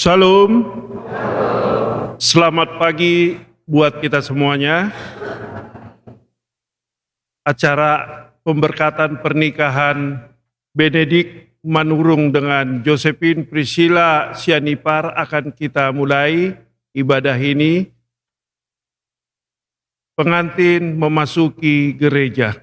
Shalom. Selamat pagi buat kita semuanya. Acara pemberkatan pernikahan Benedik Manurung dengan Josephine Priscilla Sianipar akan kita mulai ibadah ini. Pengantin memasuki gereja.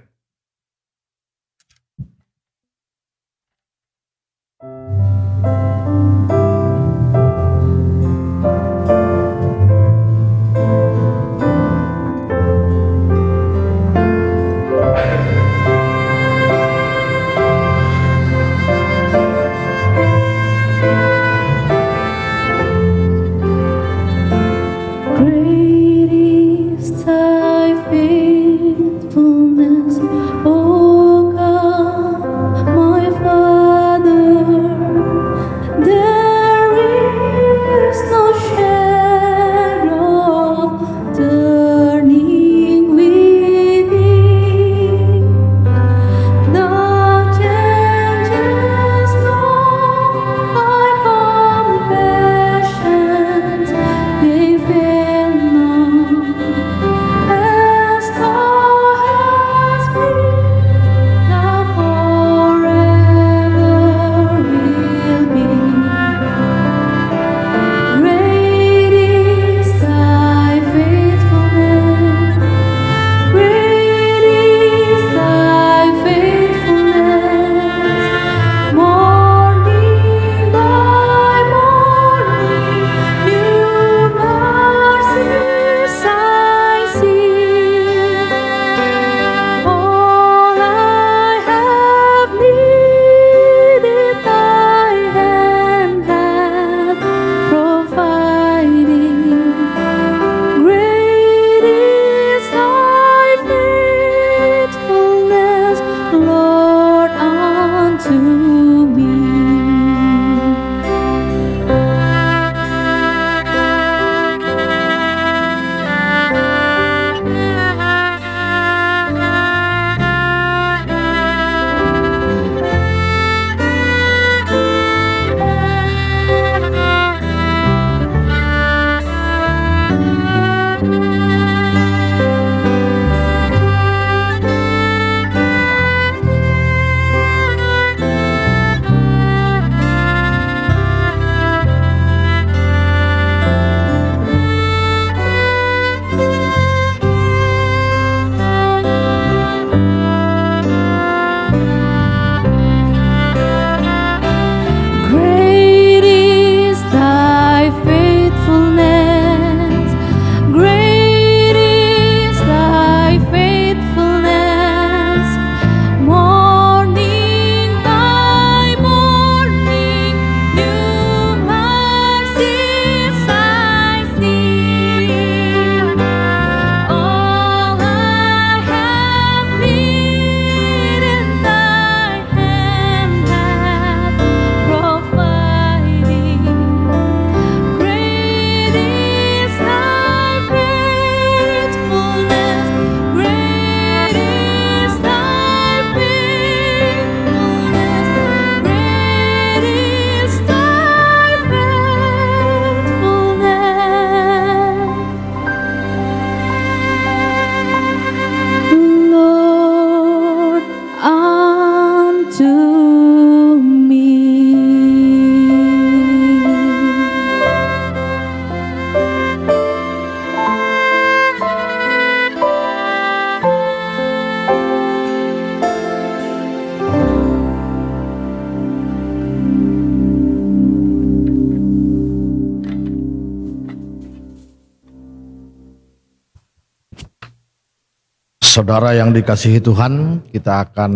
Saudara yang dikasihi Tuhan, kita akan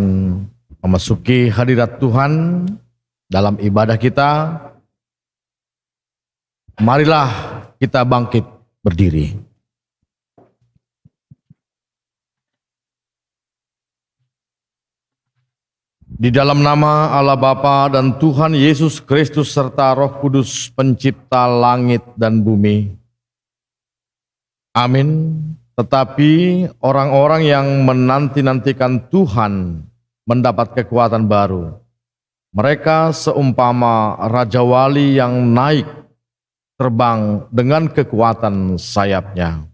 memasuki hadirat Tuhan dalam ibadah kita. Marilah kita bangkit berdiri. Di dalam nama Allah Bapa dan Tuhan Yesus Kristus serta Roh Kudus pencipta langit dan bumi. Amin. Tetapi orang-orang yang menanti-nantikan Tuhan mendapat kekuatan baru. Mereka seumpama Raja Wali yang naik terbang dengan kekuatan sayapnya.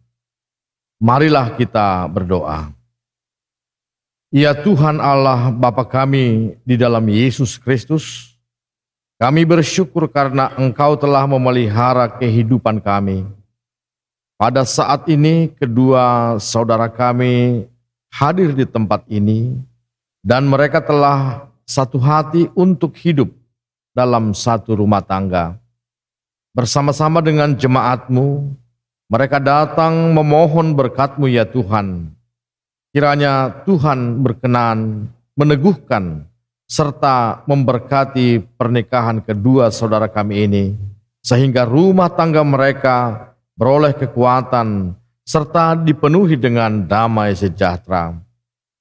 Marilah kita berdoa. Ya Tuhan Allah Bapa kami di dalam Yesus Kristus, kami bersyukur karena Engkau telah memelihara kehidupan kami. Pada saat ini kedua saudara kami hadir di tempat ini dan mereka telah satu hati untuk hidup dalam satu rumah tangga. Bersama-sama dengan jemaat-Mu, mereka datang memohon berkat-Mu ya Tuhan. Kiranya Tuhan berkenan meneguhkan serta memberkati pernikahan kedua saudara kami ini, sehingga rumah tangga mereka beroleh kekuatan serta dipenuhi dengan damai sejahtera.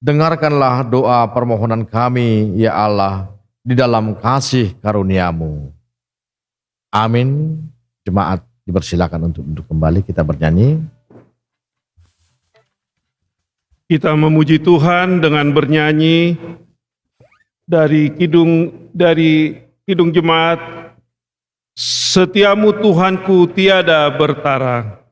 Dengarkanlah doa permohonan kami, ya Allah, di dalam kasih karunia-Mu. Amin. Jemaat dipersilakan untuk duduk kembali, kita bernyanyi. Kita memuji Tuhan dengan bernyanyi dari kidung jemaat, Setiamu Tuhanku tiada bertara.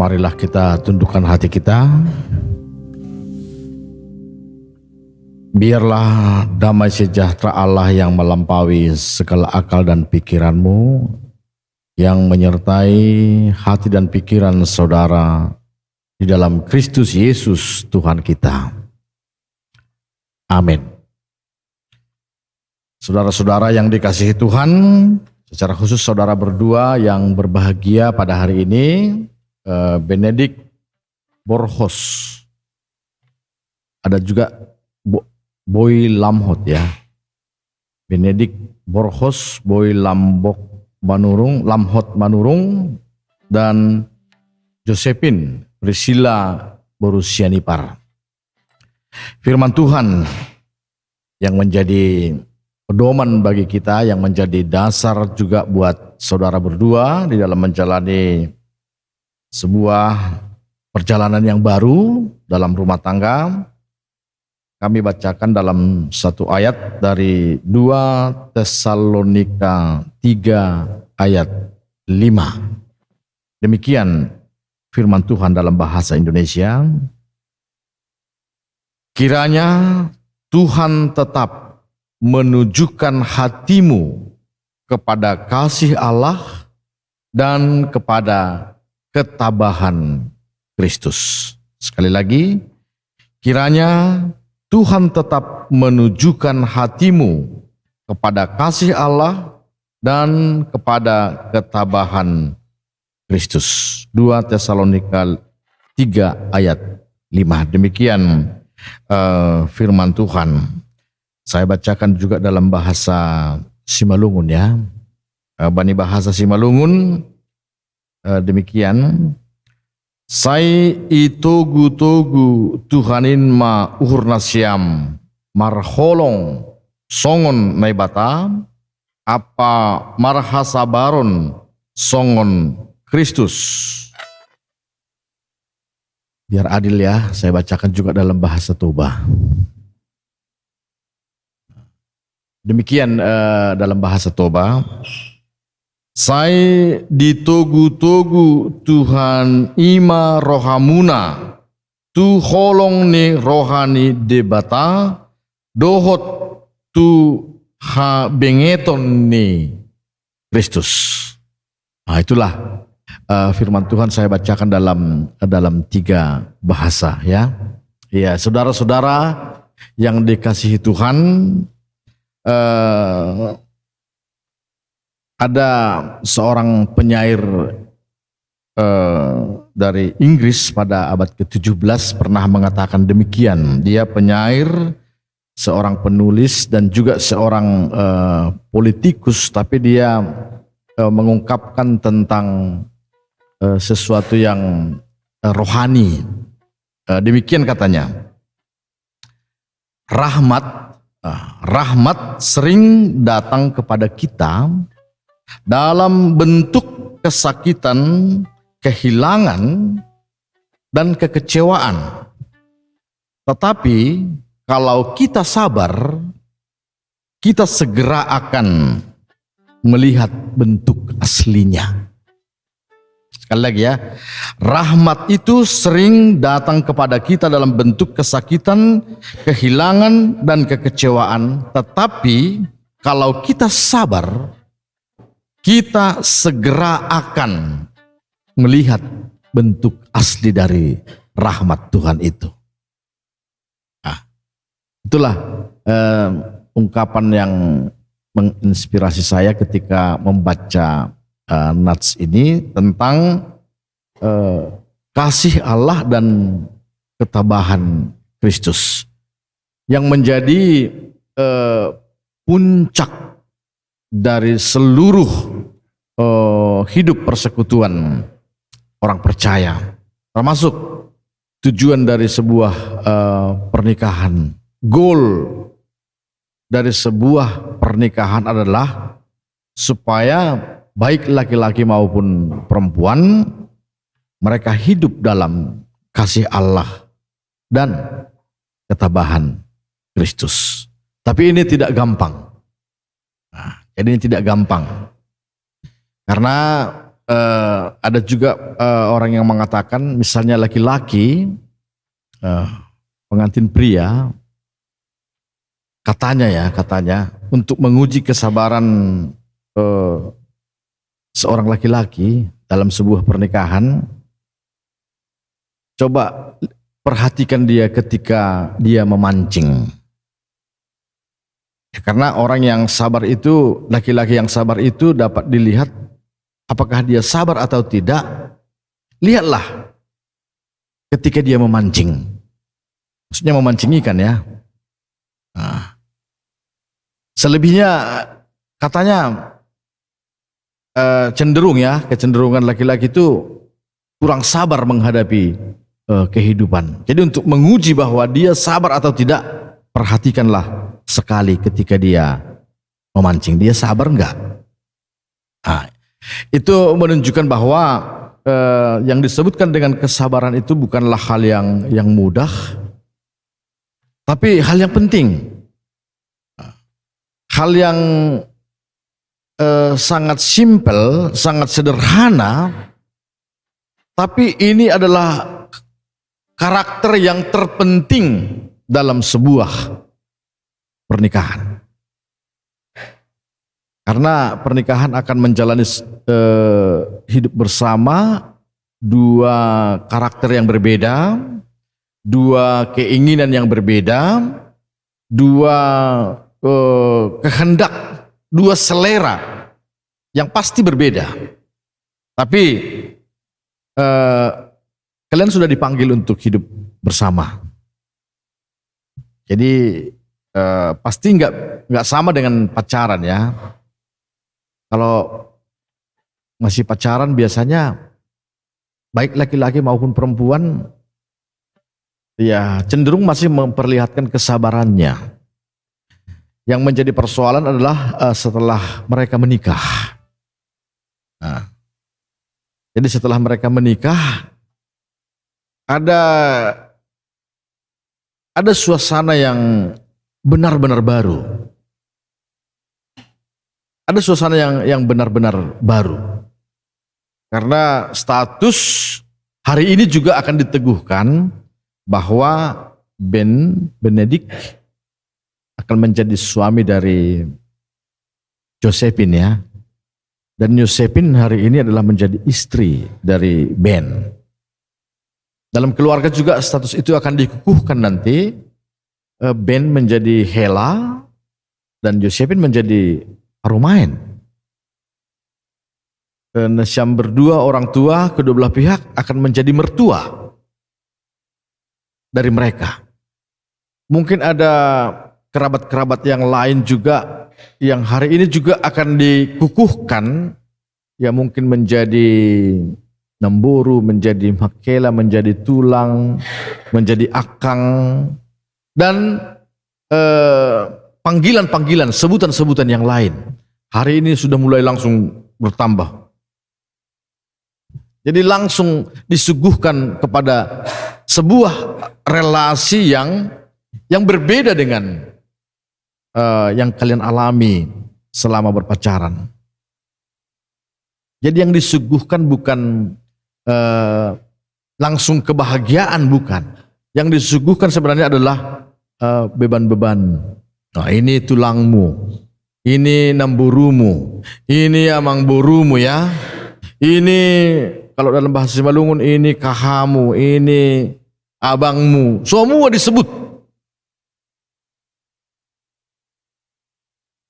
Marilah kita tundukkan hati kita. Biarlah damai sejahtera Allah yang melampaui segala akal dan pikiranmu, yang menyertai hati dan pikiran saudara di dalam Kristus Yesus Tuhan kita. Amin. Saudara-saudara yang dikasihi Tuhan, secara khusus saudara berdua yang berbahagia pada hari ini, Benedict Borhos, ada juga Boy Lamhot ya, Benedict Borhos, Boy Lamhot Manurung, dan Josephine Priscilla Borusianipar. Firman Tuhan yang menjadi pedoman bagi kita, yang menjadi dasar juga buat saudara berdua di dalam menjalani sebuah perjalanan yang baru dalam rumah tangga. Kami bacakan dalam satu ayat dari 2 Tesalonika 3 ayat 5. Demikian firman Tuhan dalam bahasa Indonesia. Kiranya Tuhan tetap menunjukkan hatimu kepada kasih Allah dan kepada ketabahan Kristus. Sekali lagi, kiranya Tuhan tetap menunjukkan hatimu kepada kasih Allah dan kepada ketabahan Kristus. 2 Tesalonika 3 ayat 5. Demikian firman Tuhan. Saya bacakan juga dalam bahasa Simalungun ya. Bani bahasa Simalungun demikian. Sai itogu-togu Tuhanin ma uhurnasiam marholong songon naibata apa marhasabaron songon Kristus. Biar adil ya, saya bacakan juga dalam bahasa Toba. Demikian dalam bahasa Toba. Sai ditogu-togu Tuhan ima rohamuna tu holong ni rohani debata dohot tu ha bengeton ni Kristus. Nah, itulah firman Tuhan saya bacakan dalam 3 bahasa ya. Ya, saudara-saudara yang dikasihi Tuhan, ada seorang penyair dari Inggris pada abad ke-17 pernah mengatakan demikian. Dia penyair, seorang penulis dan juga seorang politikus, tapi dia mengungkapkan tentang sesuatu yang rohani. Demikian katanya, rahmat sering datang kepada kita dalam bentuk kesakitan, kehilangan, dan kekecewaan. Tetapi kalau kita sabar, kita segera akan melihat bentuk aslinya. Sekali lagi ya, rahmat itu sering datang kepada kita dalam bentuk kesakitan, kehilangan, dan kekecewaan. Tetapi kalau kita sabar, kita segera akan melihat bentuk asli dari rahmat Tuhan itu. Nah, itulah ungkapan yang menginspirasi saya ketika membaca nats ini tentang kasih Allah dan ketabahan Kristus yang menjadi puncak dari seluruh hidup persekutuan orang percaya, termasuk tujuan dari sebuah pernikahan. Goal dari sebuah pernikahan adalah supaya baik laki-laki maupun perempuan mereka hidup dalam kasih Allah dan ketabahan Kristus. Tapi ini tidak gampang. Jadi ini tidak gampang, karena ada juga orang yang mengatakan, misalnya laki-laki pengantin pria, katanya untuk menguji kesabaran seorang laki-laki dalam sebuah pernikahan, Coba perhatikan dia ketika dia memancing. Karena orang yang sabar itu, laki-laki yang sabar itu dapat dilihat apakah dia sabar atau tidak. Lihatlah ketika dia memancing. Maksudnya memancing ikan ya. Nah, selebihnya katanya cenderung ya, kecenderungan laki-laki itu kurang sabar menghadapi kehidupan. Jadi untuk menguji bahwa dia sabar atau tidak, perhatikanlah sekali ketika dia memancing, dia sabar enggak? Nah, itu menunjukkan bahwa yang disebutkan dengan kesabaran itu bukanlah hal yang mudah, tapi hal yang penting, hal yang sangat simpel, sangat sederhana, tapi ini adalah karakter yang terpenting dalam sebuah pernikahan. Karena pernikahan akan menjalani hidup bersama dua karakter yang berbeda, dua keinginan yang berbeda, dua kehendak, dua selera yang pasti berbeda. Tapi kalian sudah dipanggil untuk hidup bersama. Jadi pasti nggak sama dengan pacaran ya. Kalau masih pacaran biasanya baik laki-laki maupun perempuan ya cenderung masih memperlihatkan kesabarannya. Yang menjadi persoalan adalah setelah mereka menikah. Nah, jadi setelah mereka menikah ada suasana yang benar-benar baru. Ada suasana yang benar-benar baru. Karena status hari ini juga akan diteguhkan bahwa Benedict akan menjadi suami dari Josephine ya. Dan Josephine hari ini adalah menjadi istri dari Ben. Dalam keluarga juga status itu akan dikukuhkan nanti. Ben menjadi Hela dan Josephine menjadi Arumain. Yang berdua orang tua kedua belah pihak akan menjadi mertua dari mereka. Mungkin ada kerabat-kerabat yang lain juga yang hari ini juga akan dikukuhkan, ya mungkin menjadi Nemburu, menjadi Makela, menjadi Tulang, menjadi Akang, dan panggilan-panggilan, sebutan-sebutan yang lain. Hari ini sudah mulai langsung bertambah. Jadi langsung disuguhkan kepada sebuah relasi yang berbeda dengan yang kalian alami selama berpacaran. Jadi yang disuguhkan bukan langsung kebahagiaan, bukan. Yang disuguhkan sebenarnya adalah beban-beban. Nah, ini tulangmu, ini namburumu, ini amangburumu ya. Ini kalau dalam bahasa Simalungun ini kahamu, ini abangmu, semua disebut.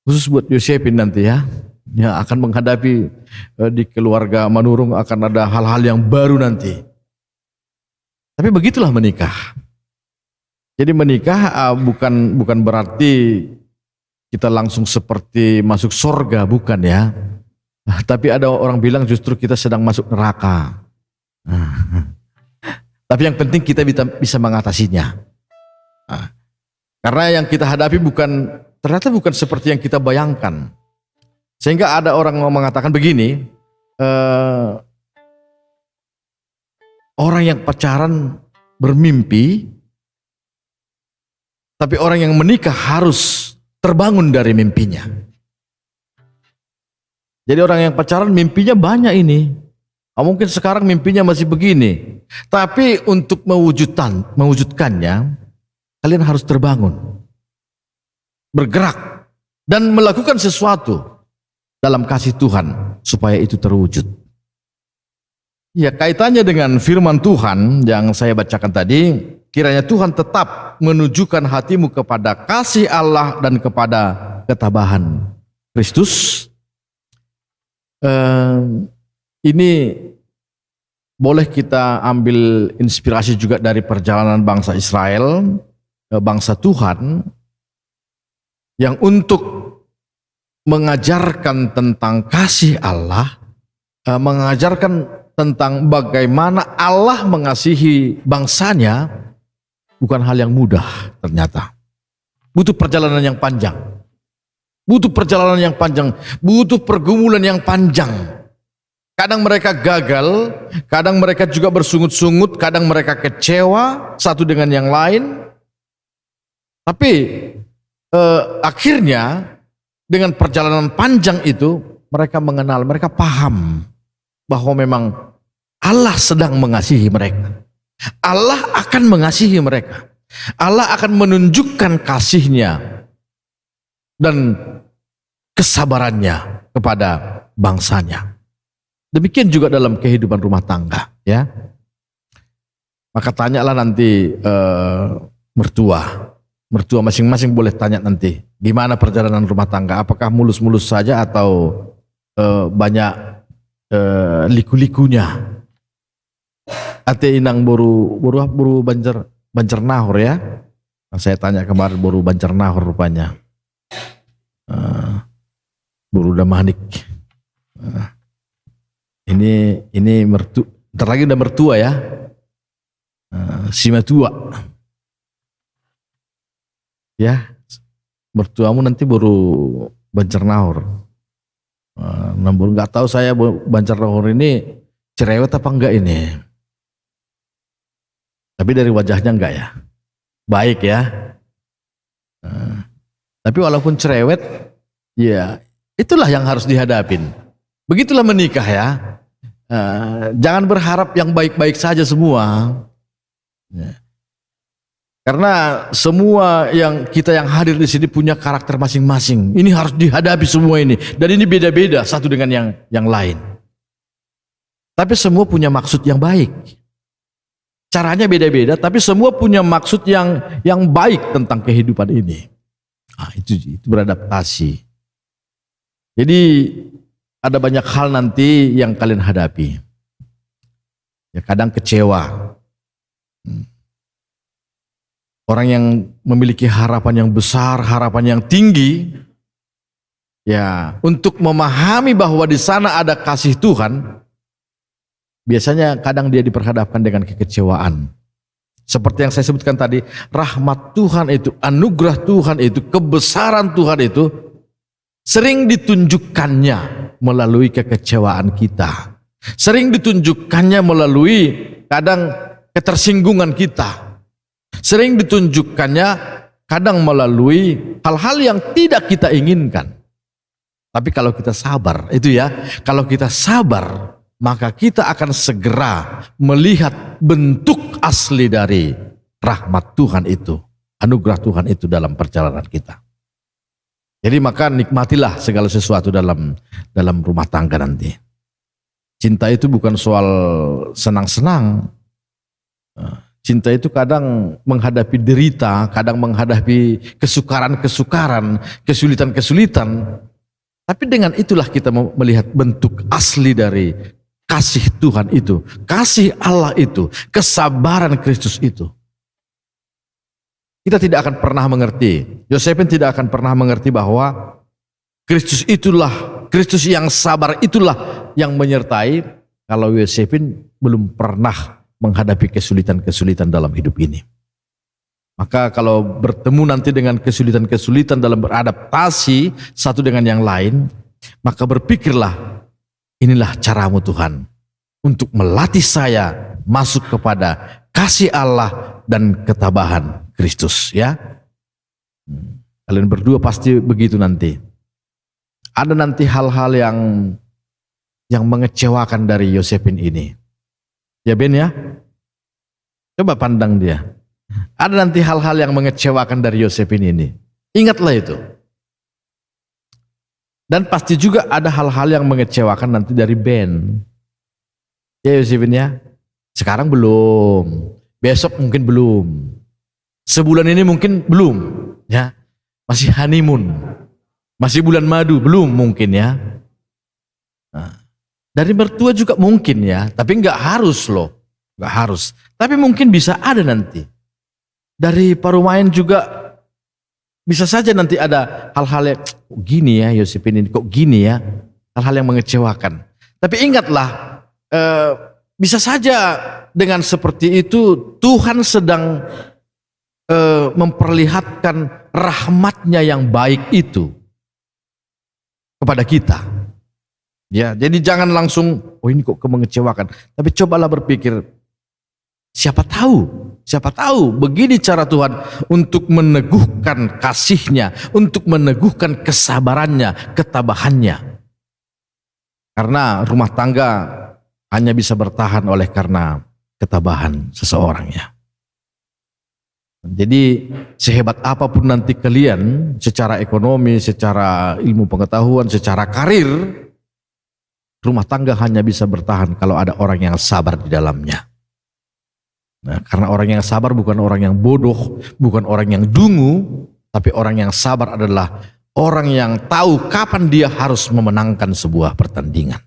Khusus buat Josephine nanti ya, yang akan menghadapi di keluarga Manurung akan ada hal-hal yang baru nanti. Tapi begitulah menikah. Jadi menikah bukan berarti kita langsung seperti masuk surga, bukan ya. Tapi ada orang bilang justru kita sedang masuk neraka. Tapi yang penting kita bisa mengatasinya. Karena yang kita hadapi ternyata bukan seperti yang kita bayangkan. Sehingga ada orang yang mengatakan begini, orang yang pacaran bermimpi, tapi orang yang menikah harus terbangun dari mimpinya. Jadi orang yang pacaran mimpinya banyak ini. Mungkin sekarang mimpinya masih begini. Tapi untuk mewujudkannya, kalian harus terbangun. Bergerak. Dan melakukan sesuatu dalam kasih Tuhan supaya itu terwujud. Ya, kaitannya dengan firman Tuhan yang saya bacakan tadi, kiranya Tuhan tetap menunjukkan hatimu kepada kasih Allah dan kepada ketabahan Kristus. Ini boleh kita ambil inspirasi juga dari perjalanan bangsa Israel, bangsa Tuhan, yang untuk mengajarkan tentang kasih Allah, mengajarkan tentang bagaimana Allah mengasihi bangsanya, bukan hal yang mudah ternyata. Butuh perjalanan yang panjang. Butuh perjalanan yang panjang, butuh pergumulan yang panjang. Kadang mereka gagal, kadang mereka juga bersungut-sungut, kadang mereka kecewa satu dengan yang lain. Tapi akhirnya dengan perjalanan panjang itu mereka mengenal, mereka paham bahwa memang Allah sedang mengasihi mereka. Allah akan mengasihi mereka. Allah akan menunjukkan kasih-Nya dan kesabarannya kepada bangsanya. Demikian juga dalam kehidupan rumah tangga, ya. Maka tanyalah nanti mertua masing-masing boleh tanya nanti, gimana perjalanan rumah tangga? Apakah mulus-mulus saja atau banyak liku-likunya? Ate inang buru banjar nahor ya. Saya tanya kemarin buru banjar nahor rupanya. Buru damanik. Ini mertua, ntar lagi udah mertua ya. Si mertua. Ya, mertuamu nanti baru banjar nahor. Namun nggak tahu saya banjar nahor ini cerewet apa enggak ini. Tapi dari wajahnya enggak ya. Baik ya. Tapi walaupun cerewet, ya itulah yang harus dihadapin. Begitulah menikah ya. Jangan berharap yang baik-baik saja semua. Ya. Karena semua kita yang hadir di sini punya karakter masing-masing. Ini harus dihadapi semua ini. Dan ini beda-beda satu dengan yang lain. Tapi semua punya maksud yang baik. Caranya beda-beda, tapi semua punya maksud yang baik tentang kehidupan ini. Itu beradaptasi. Jadi ada banyak hal nanti yang kalian hadapi. Ya, kadang kecewa. Orang yang memiliki harapan yang besar, harapan yang tinggi, ya untuk memahami bahwa di sana ada kasih Tuhan, biasanya kadang dia diperhadapkan dengan kekecewaan. Seperti yang saya sebutkan tadi, rahmat Tuhan itu, anugerah Tuhan itu, kebesaran Tuhan itu sering ditunjukkannya melalui kekecewaan kita. Sering ditunjukkannya melalui kadang ketersinggungan kita. Sering ditunjukkannya kadang melalui hal-hal yang tidak kita inginkan. Tapi kalau kita sabar, itu ya, kalau kita sabar, maka kita akan segera melihat bentuk asli dari rahmat Tuhan itu, anugerah Tuhan itu dalam perjalanan kita. Jadi maka nikmatilah segala sesuatu dalam rumah tangga nanti. Cinta itu bukan soal senang-senang. Cinta itu kadang menghadapi derita, kadang menghadapi kesukaran-kesukaran, kesulitan-kesulitan. Tapi dengan itulah kita melihat bentuk asli dari kasih Tuhan itu, kasih Allah itu, kesabaran Kristus itu. Kita tidak akan pernah mengerti, Yosefin tidak akan pernah mengerti bahwa Kristus itulah, Kristus yang sabar itulah yang menyertai kalau Yosefin belum pernah menghadapi kesulitan-kesulitan dalam hidup ini. Maka kalau bertemu nanti dengan kesulitan-kesulitan dalam beradaptasi satu dengan yang lain, maka berpikirlah, inilah caramu Tuhan untuk melatih saya masuk kepada kasih Allah dan ketabahan Kristus, ya. Kalian berdua pasti begitu nanti. Ada nanti hal-hal yang mengecewakan dari Yosefin ini. Ya Ben ya, coba pandang dia. Ada nanti hal-hal yang mengecewakan dari Yosefin ini. Ingatlah itu. Dan pasti juga ada hal-hal yang mengecewakan nanti dari Ben. Ya Yosefin ya. Sekarang belum. Besok mungkin belum. Sebulan ini mungkin belum. Ya. Masih honeymoon. Masih bulan madu, belum mungkin ya. Nah, dari mertua juga mungkin ya. Tapi nggak harus loh. Nggak harus. Tapi mungkin bisa ada nanti. Dari Parumayan juga bisa saja nanti ada hal-hal yang kok gini ya Yosefin ini, kok gini ya. Hal-hal yang mengecewakan. Tapi ingatlah, bisa saja dengan seperti itu Tuhan sedang memperlihatkan rahmatnya yang baik itu kepada kita. Ya, jadi jangan langsung, oh ini kok mengecewakan. Tapi cobalah berpikir, siapa tahu begini cara Tuhan untuk meneguhkan kasih-Nya, untuk meneguhkan kesabarannya, ketabahannya. Karena rumah tangga hanya bisa bertahan oleh karena ketabahan seseorang ya. Jadi sehebat apapun nanti kalian secara ekonomi, secara ilmu pengetahuan, secara karir, rumah tangga hanya bisa bertahan kalau ada orang yang sabar di dalamnya. Nah, karena orang yang sabar bukan orang yang bodoh, bukan orang yang dungu, tapi orang yang sabar adalah orang yang tahu kapan dia harus memenangkan sebuah pertandingan.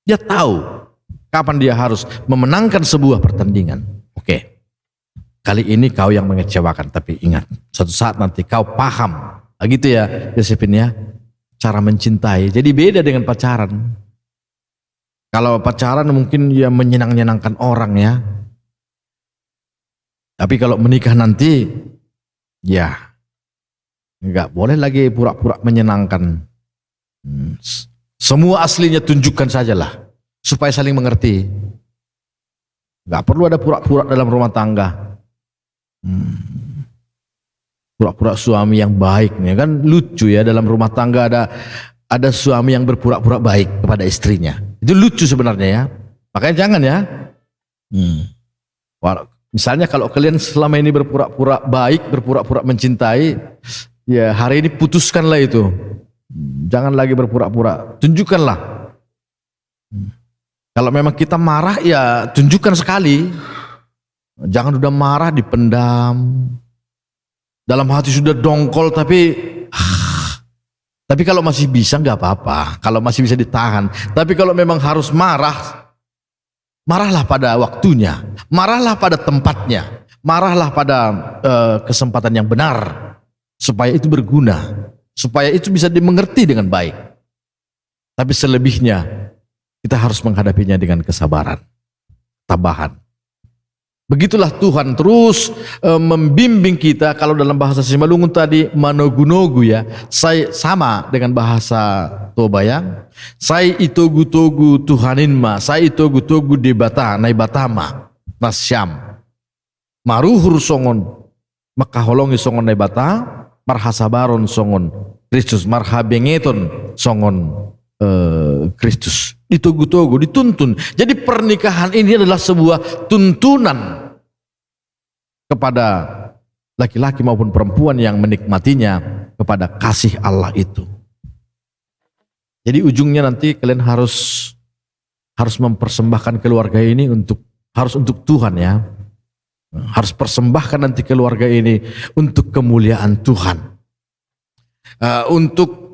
Dia tahu kapan dia harus memenangkan sebuah pertandingan. Oke, kali ini kau yang mengecewakan, tapi ingat, suatu saat nanti kau paham. Begitu ya Yosefin ya, cara mencintai. Jadi beda dengan pacaran. Kalau pacaran mungkin ya menyenang-nyenangkan orang ya. Tapi kalau menikah nanti, ya nggak boleh lagi pura-pura menyenangkan. Semua aslinya tunjukkan sajalah, supaya saling mengerti. Nggak perlu ada pura-pura dalam rumah tangga. Pura-pura suami yang baik, nih kan lucu ya, dalam rumah tangga ada suami yang berpura-pura baik kepada istrinya. Itu lucu sebenarnya ya. Makanya jangan ya. Misalnya kalau kalian selama ini berpura-pura baik, berpura-pura mencintai, ya hari ini putuskanlah itu. Jangan lagi berpura-pura, tunjukkanlah. Kalau memang kita marah ya tunjukkan sekali. Jangan udah marah dipendam. Dalam hati sudah dongkol tapi kalau masih bisa nggak apa-apa. Kalau masih bisa ditahan. Tapi kalau memang harus marah, marahlah pada waktunya, marahlah pada tempatnya, marahlah pada kesempatan yang benar, supaya itu berguna, supaya itu bisa dimengerti dengan baik. Tapi selebihnya kita harus menghadapinya dengan kesabaran, tabahan. Begitulah Tuhan terus membimbing kita. Kalau dalam bahasa Simalungun tadi manogu-nogu ya, saya sama dengan bahasa Tobayang. Saya itogu-togu Tuhaninma, saya itogu-togu debata naibatama nasyam. Maruhur songon makaholongi songon naibata, marhasabaron songon Kristus, marhabengeton songon Kristus. Ditogu-togu, dituntun. Jadi pernikahan ini adalah sebuah tuntunan kepada laki-laki maupun perempuan yang menikmatinya kepada kasih Allah itu. Jadi ujungnya nanti kalian harus mempersembahkan keluarga ini harus untuk Tuhan ya. Harus persembahkan nanti keluarga ini untuk kemuliaan Tuhan. Untuk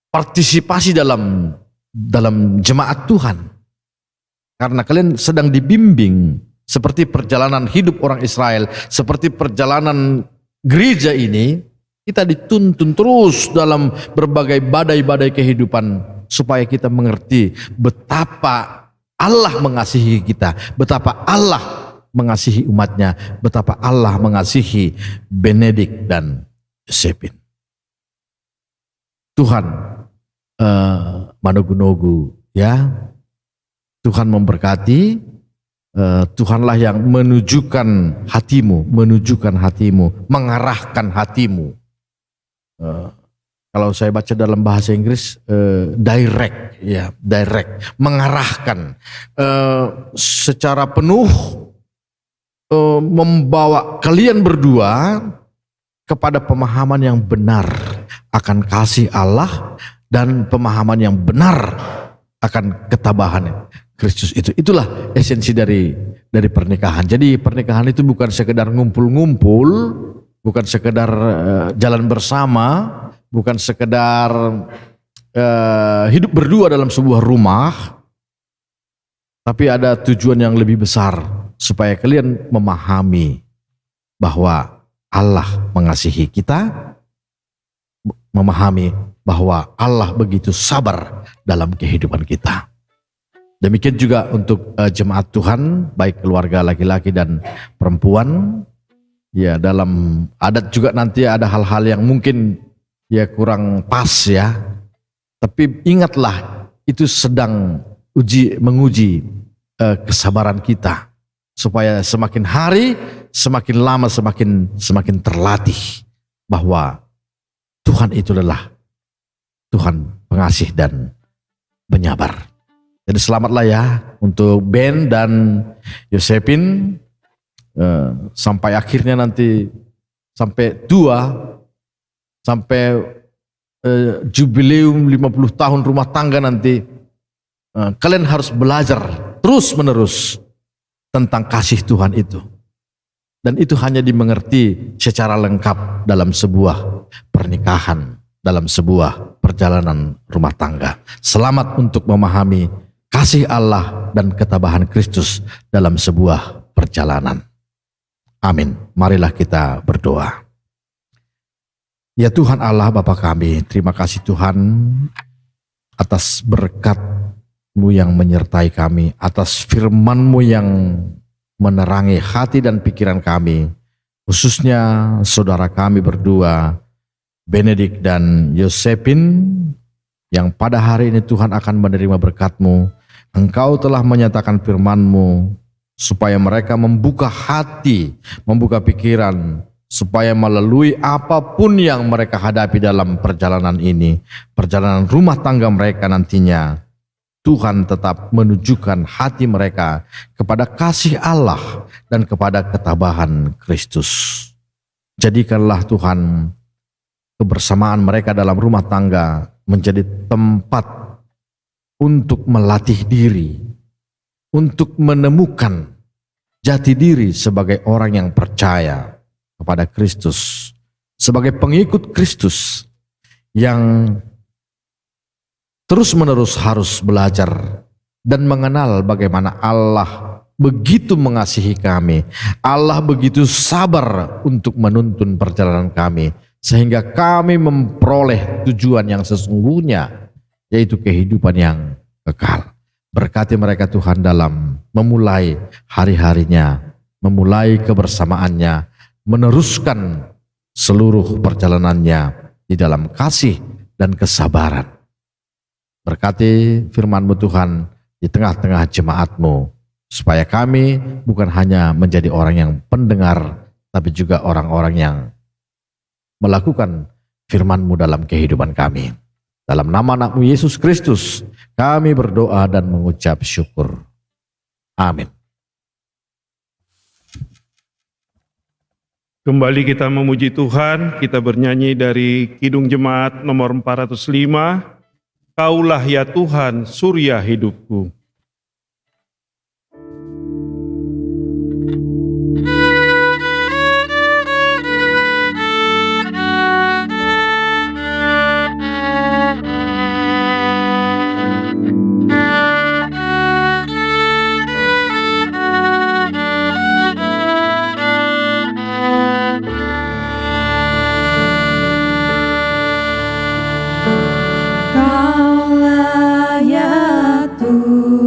partisipasi dalam jemaat Tuhan. Karena kalian sedang dibimbing seperti perjalanan hidup orang Israel, seperti perjalanan gereja ini, kita dituntun terus dalam berbagai badai-badai kehidupan supaya kita mengerti betapa Allah mengasihi kita, betapa Allah mengasihi umatnya, betapa Allah mengasihi Benedik dan Yosefin. Tuhan manogu-nogu ya, Tuhan memberkati. Tuhanlah yang menunjukkan hatimu, mengarahkan hatimu. Kalau saya baca dalam bahasa Inggris direct, mengarahkan secara penuh, membawa kalian berdua kepada pemahaman yang benar akan kasih Allah dan pemahaman yang benar akan ketabahan. Kristus itu. Itulah esensi dari pernikahan. Jadi pernikahan itu bukan sekedar ngumpul-ngumpul, bukan sekedar jalan bersama, bukan sekedar hidup berdua dalam sebuah rumah, tapi ada tujuan yang lebih besar supaya kalian memahami bahwa Allah mengasihi kita, memahami bahwa Allah begitu sabar dalam kehidupan kita. Demikian juga untuk jemaat Tuhan, baik keluarga laki-laki dan perempuan. Ya, dalam adat juga nanti ada hal-hal yang mungkin ya kurang pas ya. Tapi ingatlah, itu sedang menguji kesabaran kita, supaya semakin hari, semakin lama, semakin terlatih bahwa Tuhan itu adalah Tuhan pengasih dan penyabar. Jadi selamatlah ya untuk Ben dan Yosepin, sampai akhirnya nanti, sampai tua, sampai jubileum 50 tahun rumah tangga nanti, kalian harus belajar terus menerus tentang kasih Tuhan itu. Dan itu hanya dimengerti secara lengkap dalam sebuah pernikahan, dalam sebuah perjalanan rumah tangga. Selamat untuk memahami kasih Allah dan ketabahan Kristus dalam sebuah perjalanan. Amin. Marilah kita berdoa. Ya Tuhan Allah Bapa kami, terima kasih Tuhan atas berkat-Mu yang menyertai kami, atas firman-Mu yang menerangi hati dan pikiran kami, khususnya saudara kami berdua, Benedik dan Yosepin, yang pada hari ini Tuhan akan menerima berkat-Mu. Engkau telah menyatakan firman-Mu supaya mereka membuka hati, membuka pikiran, supaya melalui apapun yang mereka hadapi dalam perjalanan ini, perjalanan rumah tangga mereka nantinya, Tuhan tetap menunjukkan hati mereka kepada kasih Allah dan kepada ketabahan Kristus. Jadikanlah Tuhan kebersamaan mereka dalam rumah tangga menjadi tempat untuk melatih diri, untuk menemukan jati diri sebagai orang yang percaya kepada Kristus, sebagai pengikut Kristus yang terus-menerus harus belajar dan mengenal bagaimana Allah begitu mengasihi kami, Allah begitu sabar untuk menuntun perjalanan kami, sehingga kami memperoleh tujuan yang sesungguhnya, yaitu kehidupan yang kekal. Berkati mereka Tuhan dalam memulai hari-harinya, memulai kebersamaannya, meneruskan seluruh perjalanannya di dalam kasih dan kesabaran. Berkati firman-Mu Tuhan di tengah-tengah jemaat-Mu, supaya kami bukan hanya menjadi orang yang pendengar, tapi juga orang-orang yang melakukan firman-Mu dalam kehidupan kami. Dalam nama anak-Mu Yesus Kristus, kami berdoa dan mengucap syukur. Amin. Kembali kita memuji Tuhan, kita bernyanyi dari Kidung Jemaat nomor 405, Kaulah ya Tuhan, surya hidupku. Kaulah ya Tuhan,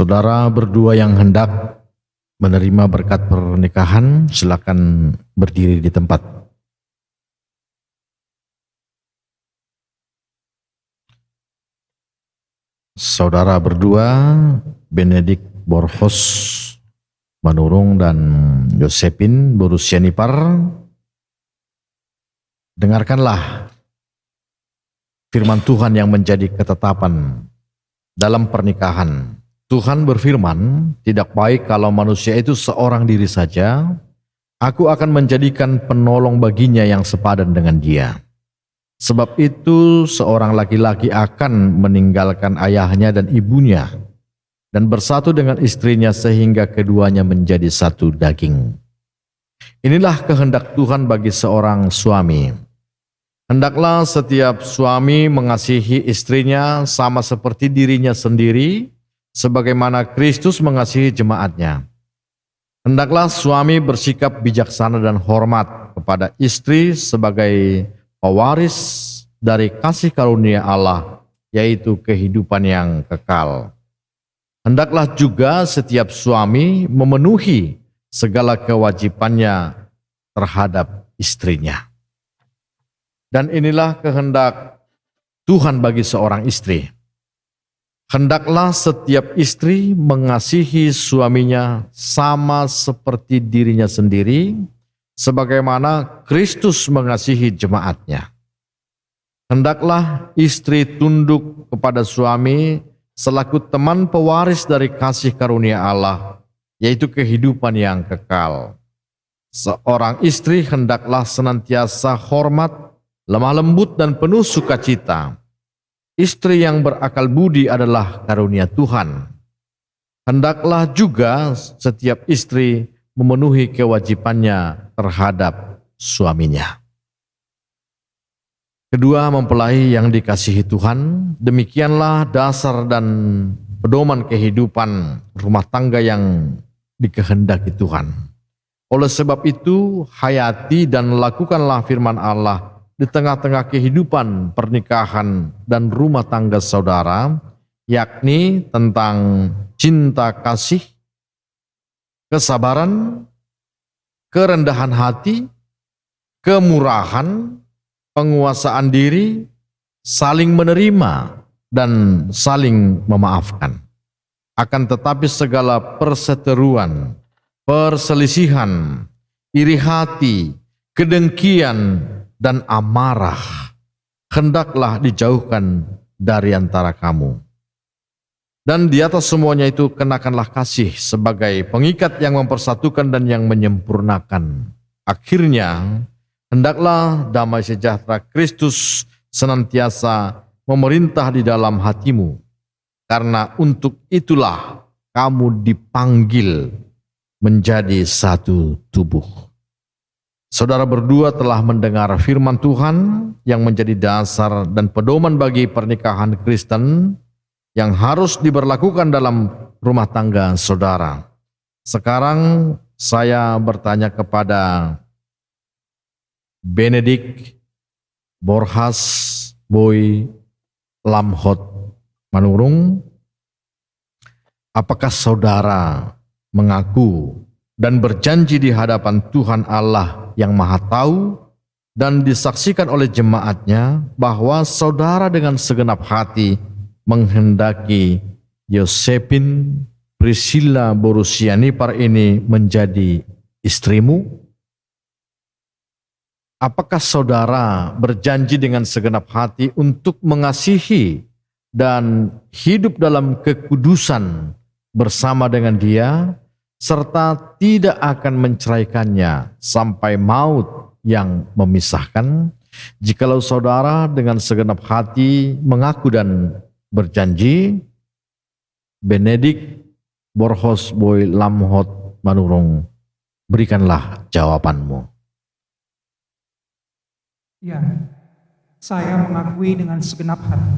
Saudara berdua yang hendak menerima berkat pernikahan, silakan berdiri di tempat. Saudara berdua, Benedik Borhos Manurung dan Josephine Borusianipar, dengarkanlah firman Tuhan yang menjadi ketetapan dalam pernikahan. Tuhan berfirman, tidak baik kalau manusia itu seorang diri saja, aku akan menjadikan penolong baginya yang sepadan dengan dia. Sebab itu seorang laki-laki akan meninggalkan ayahnya dan ibunya dan bersatu dengan istrinya sehingga keduanya menjadi satu daging. Inilah kehendak Tuhan bagi seorang suami. Hendaklah setiap suami mengasihi istrinya sama seperti dirinya sendiri, sebagaimana Kristus mengasihi jemaatnya. Hendaklah suami bersikap bijaksana dan hormat kepada istri sebagai pewaris dari kasih karunia Allah, yaitu kehidupan yang kekal. Hendaklah juga setiap suami memenuhi segala kewajibannya terhadap istrinya. Dan inilah kehendak Tuhan bagi seorang istri. Hendaklah setiap istri mengasihi suaminya sama seperti dirinya sendiri, sebagaimana Kristus mengasihi jemaatnya. Hendaklah istri tunduk kepada suami selaku teman pewaris dari kasih karunia Allah, yaitu kehidupan yang kekal. Seorang istri hendaklah senantiasa hormat, lemah lembut dan penuh sukacita. Istri yang berakal budi adalah karunia Tuhan. Hendaklah juga setiap istri memenuhi kewajibannya terhadap suaminya. Kedua mempelai yang dikasihi Tuhan, demikianlah dasar dan pedoman kehidupan rumah tangga yang dikehendaki Tuhan. Oleh sebab itu, hayati dan lakukanlah firman Allah di tengah-tengah kehidupan pernikahan dan rumah tangga saudara, yakni tentang cinta kasih, kesabaran, kerendahan hati, kemurahan, penguasaan diri, saling menerima, dan saling memaafkan. Akan tetapi segala perseteruan, perselisihan, iri hati, kedengkian, dan amarah hendaklah dijauhkan dari antara kamu. Dan di atas semuanya itu kenakanlah kasih sebagai pengikat yang mempersatukan dan yang menyempurnakan. Akhirnya, hendaklah damai sejahtera Kristus senantiasa memerintah di dalam hatimu, karena untuk itulah kamu dipanggil menjadi satu tubuh. Saudara berdua telah mendengar firman Tuhan yang menjadi dasar dan pedoman bagi pernikahan Kristen yang harus diberlakukan dalam rumah tangga saudara. Sekarang saya bertanya kepada Benedik Borhas Boy Lamhot Manurung, apakah saudara mengaku dan berjanji di hadapan Tuhan Allah yang Maha Tahu dan disaksikan oleh jemaatnya bahwa saudara dengan segenap hati menghendaki Josephine Priscilla Borusianipar ini menjadi istrimu? Apakah saudara berjanji dengan segenap hati untuk mengasihi dan hidup dalam kekudusan bersama dengan dia, serta tidak akan menceraikannya sampai maut yang memisahkan? Jikalau saudara dengan segenap hati mengaku dan berjanji, Benedik Borhos Boy Lamhot Manurung, berikanlah jawabanmu. Ya, saya mengakui dengan segenap hati.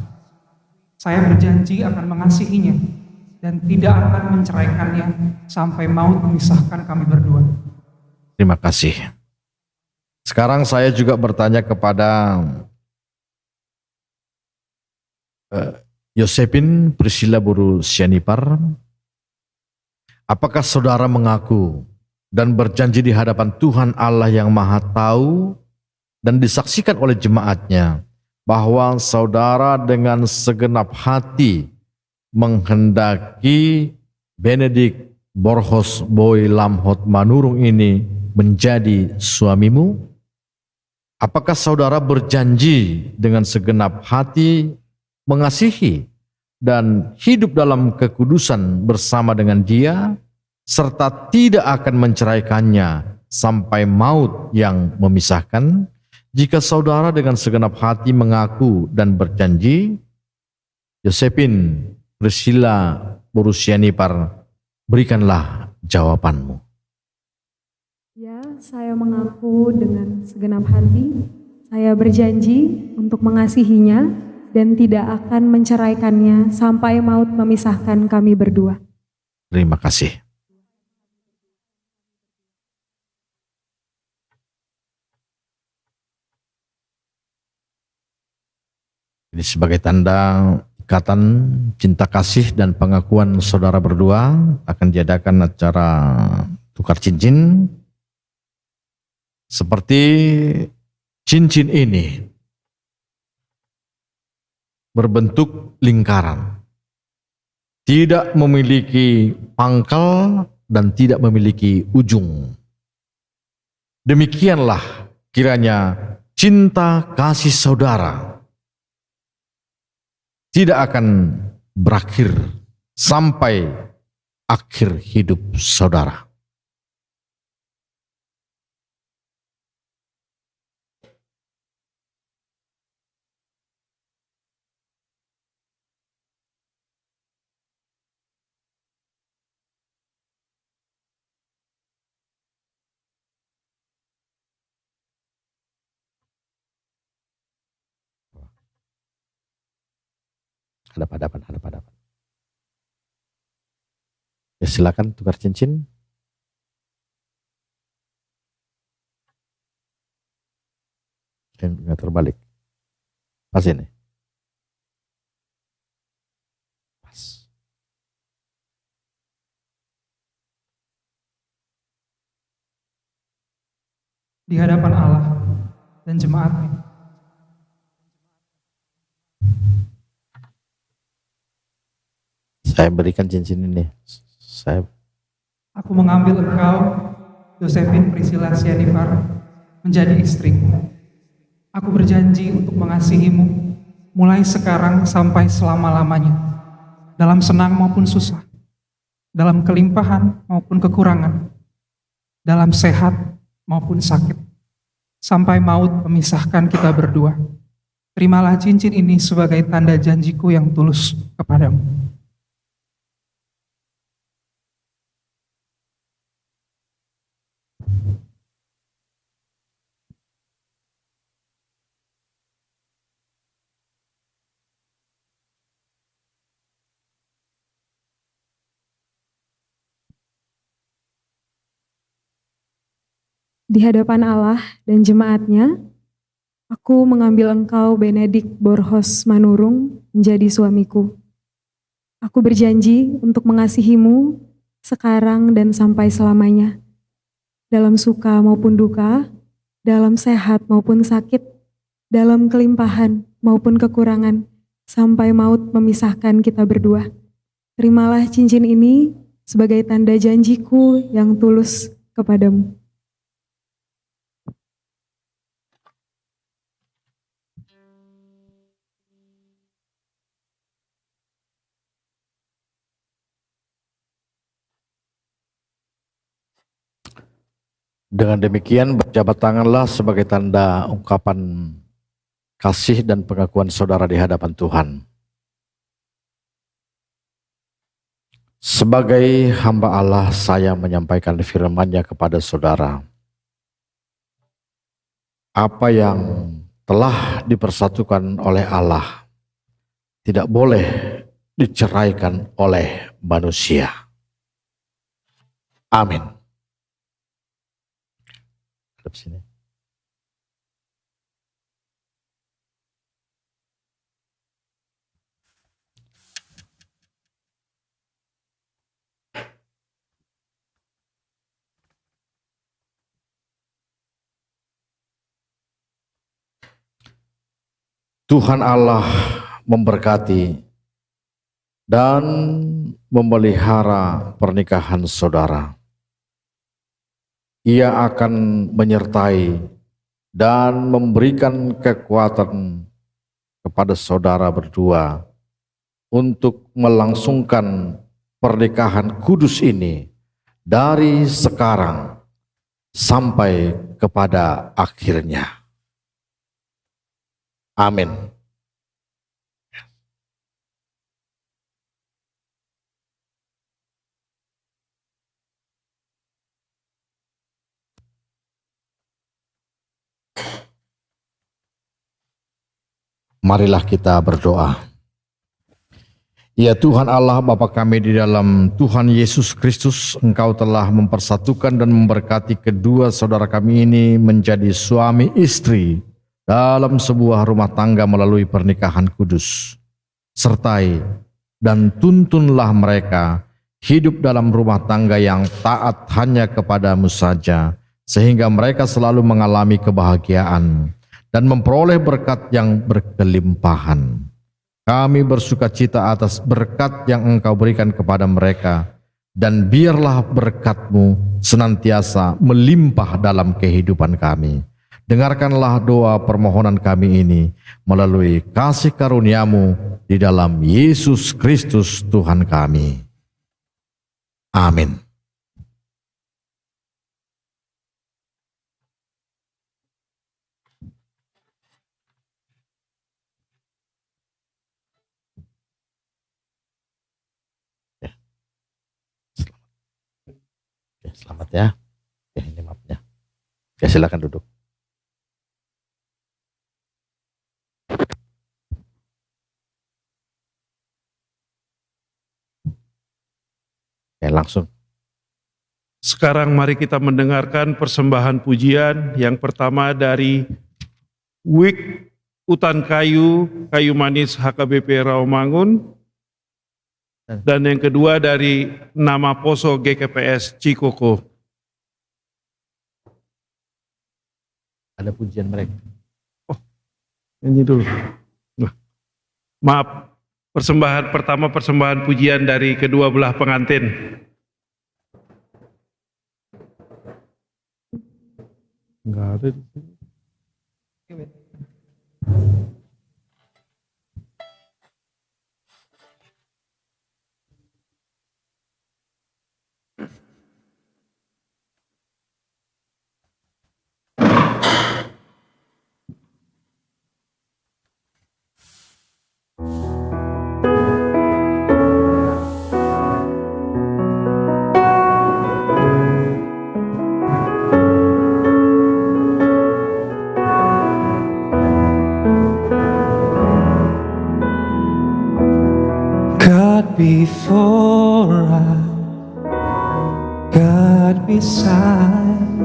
Saya berjanji akan mengasihinya dan tidak akan menceraikannya sampai maut memisahkan kami berdua. Terima kasih. Sekarang saya juga bertanya kepada Josephine Priscilla Borusianipar, Apakah saudara mengaku dan berjanji di hadapan Tuhan Allah yang Maha Tahu dan disaksikan oleh jemaatnya bahwa saudara dengan segenap hati menghendaki Benedict Borhos Boy Lamhot Manurung ini menjadi suamimu? Apakah saudara berjanji dengan segenap hati mengasihi dan hidup dalam kekudusan bersama dengan dia, serta tidak akan menceraikannya sampai maut yang memisahkan? Jika saudara dengan segenap hati mengaku dan berjanji, Josephine Priscilla Borusianipar, berikanlah jawabanmu. Ya, saya mengaku dengan segenap hati, saya berjanji untuk mengasihinya dan tidak akan menceraikannya sampai maut memisahkan kami berdua. Terima kasih. Ini sebagai tanda ikatan cinta kasih dan pengakuan saudara berdua akan diadakan acara tukar cincin. Seperti cincin ini berbentuk lingkaran, tidak memiliki pangkal dan tidak memiliki ujung. Demikianlah kiranya cinta kasih saudara tidak akan berakhir sampai akhir hidup saudara. Hadap. Ya, silakan tukar cincin. Dan nggak terbalik. Pas ini. Pas. Di hadapan Allah dan jemaatnya, Saya berikan cincin ini. aku mengambil engkau, Josephine Priscilla Sianipar, menjadi istriku. Aku berjanji untuk mengasihimu mulai sekarang sampai selama-lamanya, dalam senang maupun susah, dalam kelimpahan maupun kekurangan, dalam sehat maupun sakit, sampai maut memisahkan kita berdua. Terimalah cincin ini sebagai tanda janjiku yang tulus kepadamu. Di hadapan Allah dan jemaatnya, aku mengambil engkau Benedict Borhos Manurung menjadi suamiku. Aku berjanji untuk mengasihimu sekarang dan sampai selamanya, dalam suka maupun duka, dalam sehat maupun sakit, dalam kelimpahan maupun kekurangan, sampai maut memisahkan kita berdua. Terimalah cincin ini sebagai tanda janjiku yang tulus kepadamu. Dengan demikian berjabat tanganlah sebagai tanda ungkapan kasih dan pengakuan saudara di hadapan Tuhan. Sebagai hamba Allah, saya menyampaikan firman-Nya kepada saudara. Apa yang telah dipersatukan oleh Allah tidak boleh diceraikan oleh manusia. Amin. Hadap sini. Tuhan Allah memberkati dan memelihara pernikahan saudara. Ia akan menyertai dan memberikan kekuatan kepada saudara berdua untuk melangsungkan pernikahan kudus ini dari sekarang sampai kepada akhirnya. Amin. Marilah kita berdoa. Ya Tuhan Allah Bapa kami di dalam Tuhan Yesus Kristus, Engkau telah mempersatukan dan memberkati kedua saudara kami ini menjadi suami istri dalam sebuah rumah tangga melalui pernikahan kudus. Sertai dan tuntunlah mereka hidup dalam rumah tangga yang taat hanya kepadamu saja, sehingga mereka selalu mengalami kebahagiaan dan memperoleh berkat yang berkelimpahan. Kami bersukacita atas berkat yang Engkau berikan kepada mereka, dan biarlah berkat-Mu senantiasa melimpah dalam kehidupan kami. Dengarkanlah doa permohonan kami ini melalui kasih karunia-Mu di dalam Yesus Kristus Tuhan kami. Amin. Selamat ya. Ya ini mapnya. Ya silakan duduk. Ya langsung. Sekarang mari kita mendengarkan persembahan pujian yang pertama dari Wik Utan Kayu Manis HKBP Rawamangun, dan yang kedua dari Nama Poso GKPS Cikoko. Ada pujian mereka. Oh, ini dulu. Nah, maaf, persembahan pujian dari kedua belah pengantin. Enggak ada di sini. Before us, God beside,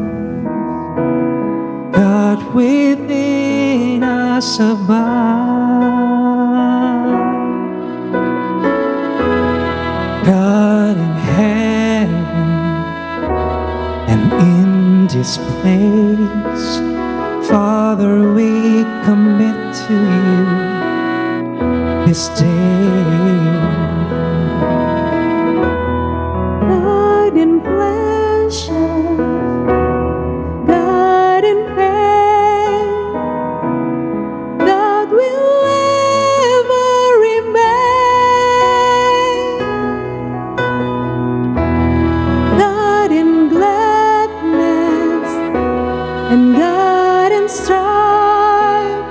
God within us above, God in heaven and in this place. Father, we commit to you this day. God in pleasure, God in pain, God will ever remain. God in gladness and God in strife,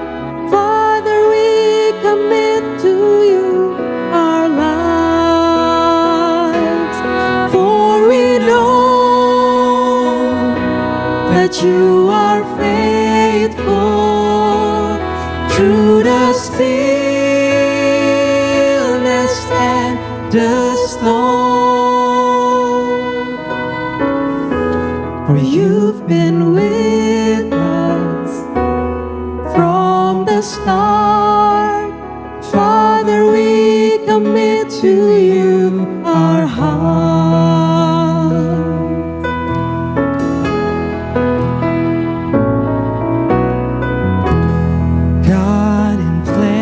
Father, we commit to you our lives, for we know that you are faithful through the stillness and the storm. For you've been with us from the start. Father, we commit to you our heart. God in place.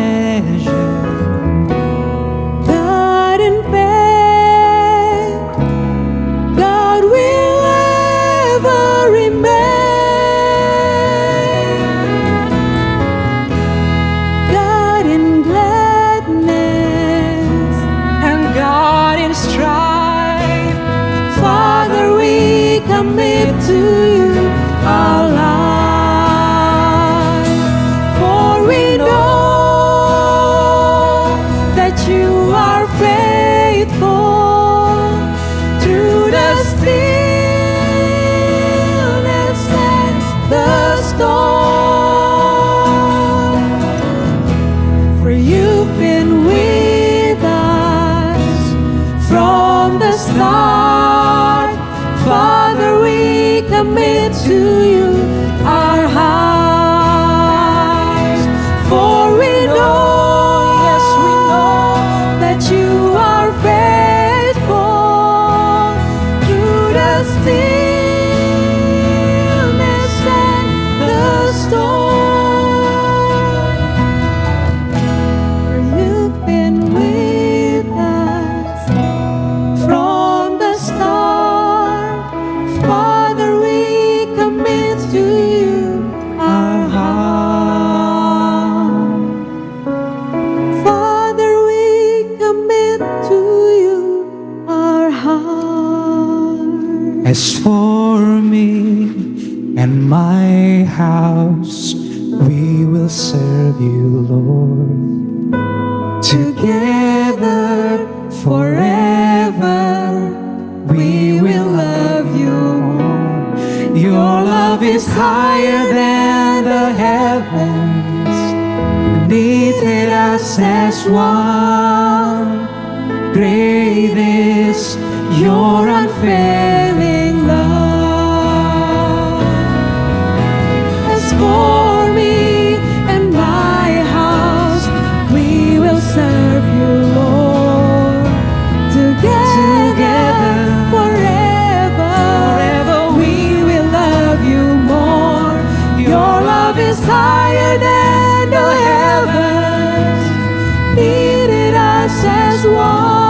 commit to you our hearts. For we know, yes, we know that you are faithful through the stillness and the storm. For you've been with us from the start. Father, we commit to you our heart. Father, we commit to you our heart. As for me and my house, we will serve you, Lord. Together forever, we will love you. Your love is higher than the heavens, knitted us as one. Great is your unfailing love. As for me and my house, we will serve you, Lord. Together forever, we will love you more. Your love is higher than the heavens, knitted us as one.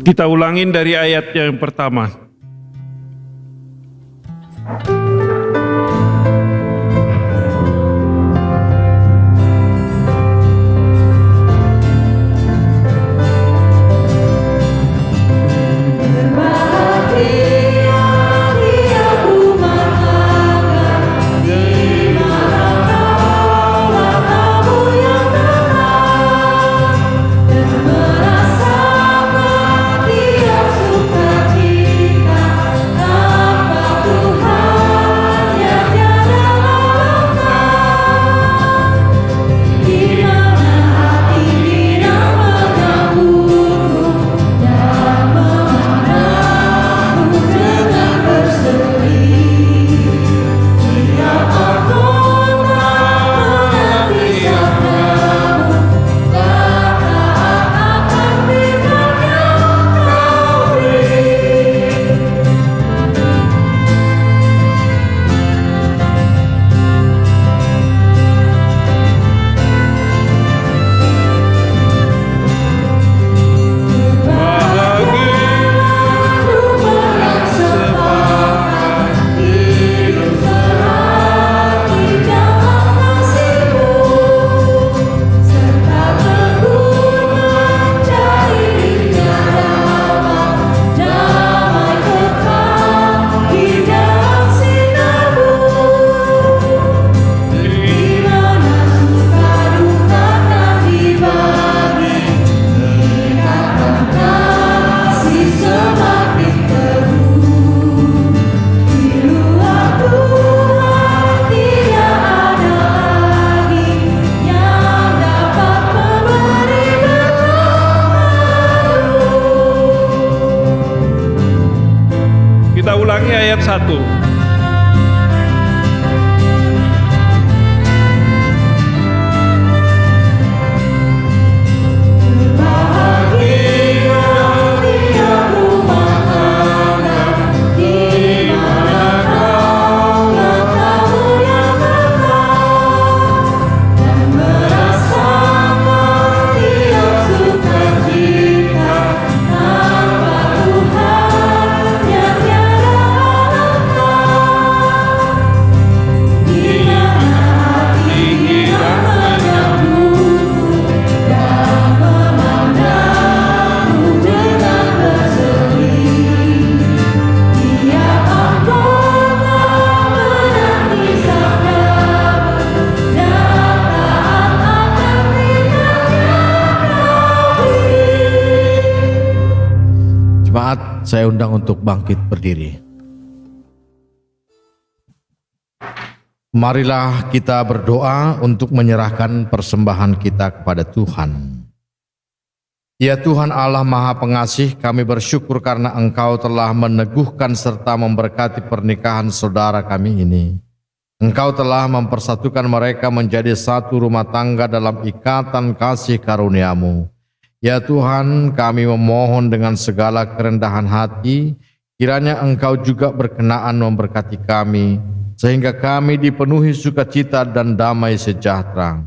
Kita ulangin dari ayat yang pertama. Kita ulangi ayat 1. Jemaat, saya undang untuk bangkit berdiri. Marilah kita berdoa untuk menyerahkan persembahan kita kepada Tuhan. Ya Tuhan Allah Maha Pengasih, kami bersyukur karena Engkau telah meneguhkan serta memberkati pernikahan saudara kami ini. Engkau telah mempersatukan mereka menjadi satu rumah tangga dalam ikatan kasih karunia-Mu. Ya Tuhan, kami memohon dengan segala kerendahan hati, kiranya Engkau juga berkenaan memberkati kami, sehingga kami dipenuhi sukacita dan damai sejahtera.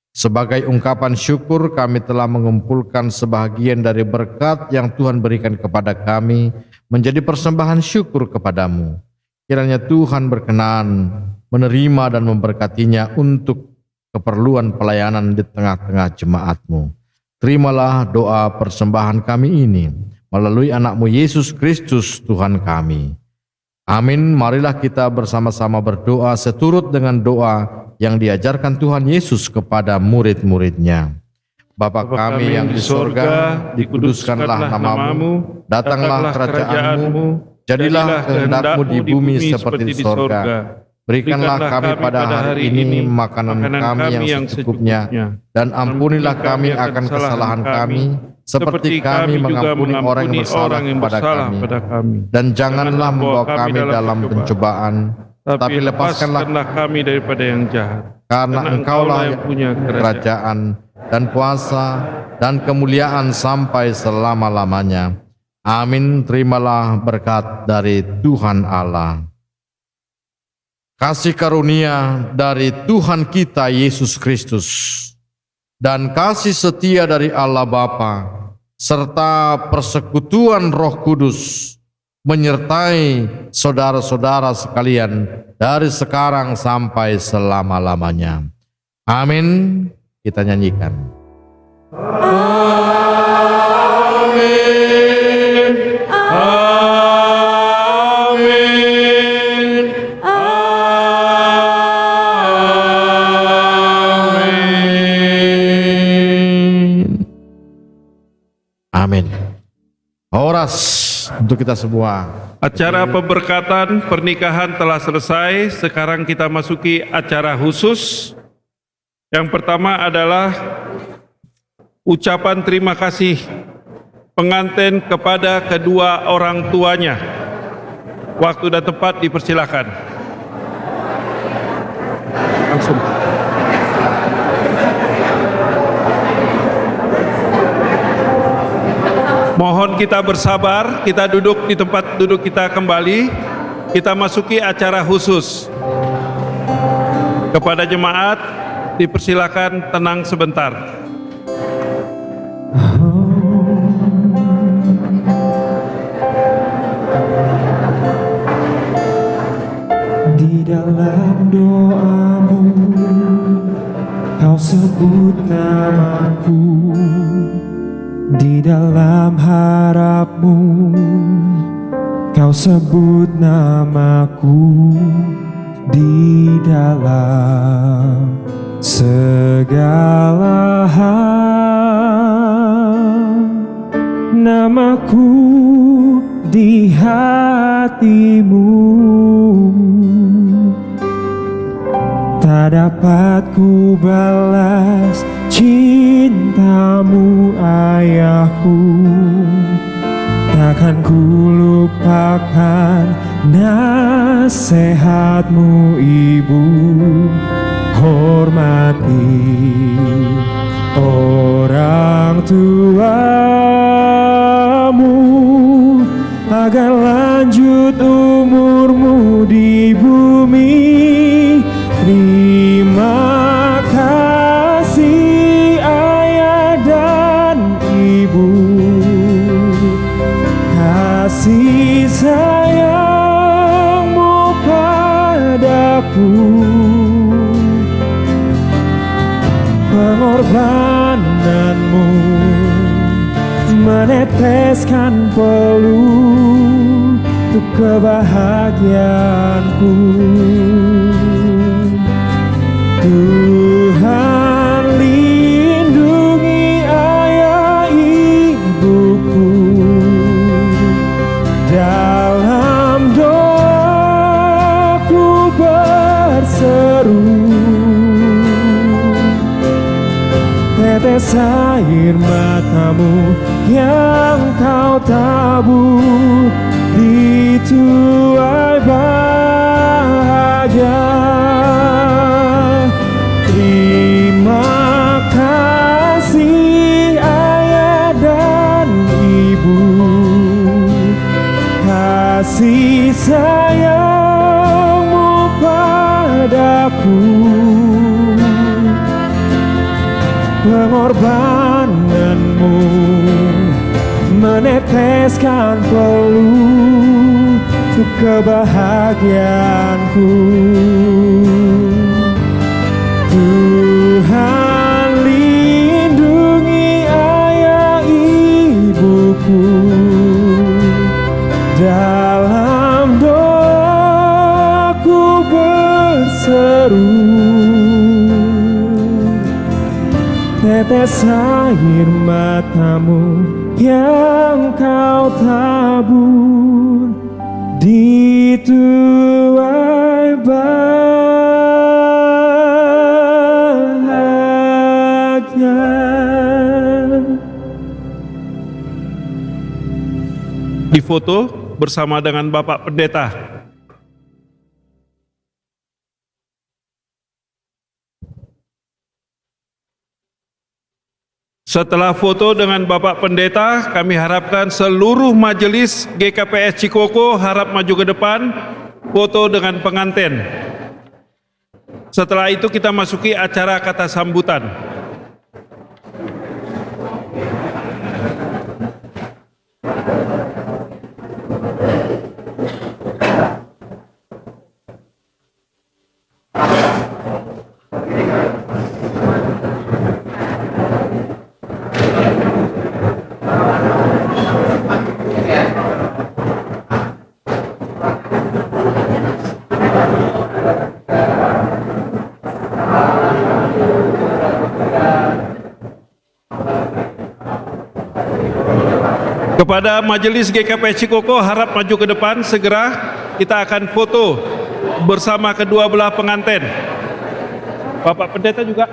Sebagai ungkapan syukur, kami telah mengumpulkan sebahagian dari berkat yang Tuhan berikan kepada kami, menjadi persembahan syukur kepadamu. Kiranya Tuhan berkenan menerima dan memberkatinya untuk keperluan pelayanan di tengah-tengah jemaat-Mu. Terimalah doa persembahan kami ini melalui anak-Mu Yesus Kristus Tuhan kami. Amin. Marilah kita bersama-sama berdoa seturut dengan doa yang diajarkan Tuhan Yesus kepada murid-muridnya. Bapa kami yang di sorga, dikuduskanlah nama-Mu, datanglah kerajaan-Mu, jadilah kehendak-Mu di bumi seperti di sorga. Berikanlah kami pada hari ini makanan kami yang secukupnya, dan ampunilah kami akan kesalahan kami, seperti kami mengampuni orang yang bersalah kepada kami. Dan janganlah membawa kami dalam pencobaan, tapi lepaskanlah kami daripada yang jahat. Karena Engkaulah yang punya kerajaan dan kuasa dan kemuliaan sampai selama-lamanya. Amin. Terimalah berkat dari Tuhan Allah. Kasih karunia dari Tuhan kita Yesus Kristus dan kasih setia dari Allah Bapa serta persekutuan Roh Kudus menyertai saudara-saudara sekalian dari sekarang sampai selama-lamanya. Amin. Kita nyanyikan. Amin. Amin. Amin. Amin. Horas untuk kita semua. Acara pemberkatan pernikahan telah selesai. Sekarang kita masuki acara khusus. Yang pertama adalah ucapan terima kasih pengantin kepada kedua orang tuanya. Waktu dan tempat dipersilakan. Langsung. Mohon kita bersabar, kita duduk di tempat duduk kita kembali. Kita masuki acara khusus. Kepada jemaat, dipersilakan tenang sebentar. Di dalam doamu, kau sebut namaku. Di dalam harapmu, kau sebut namaku. Di dalam segala hal, namaku di hatimu. Tak dapat ku balas cintamu, ayahku. Takkan ku lupakan nasihatmu, ibu. Hormati orang tuamu, agar lanjut umurmu di bumi. Terima kasih ayah dan ibu, kasih sayangmu padaku, pengorbananmu meneteskan peluh untuk kebahagiaanku. Tuhan lindungi ayah ibuku, dalam doaku berseru. Tetes air matamu yang kau tabur di tuai bahagia. Terima kasih ayah dan ibu, kasih sayangmu padaku, pengorbananmu meneteskan peluh untuk kebahagiaanku. Tuhan lindungi ayah ibuku, dalam doaku berseru. Tetes air matamu yang kau tabur di tuai bahagia. Difoto bersama dengan Bapak Pendeta. Setelah foto dengan Bapak Pendeta, kami harapkan seluruh majelis GKPS Cikoko harap maju ke depan, foto dengan pengantin. Setelah itu kita masuki acara kata sambutan. Kepada majelis GKPS Cikoko harap maju ke depan segera, kita akan foto bersama kedua belah pengantin. Bapak Pendeta juga.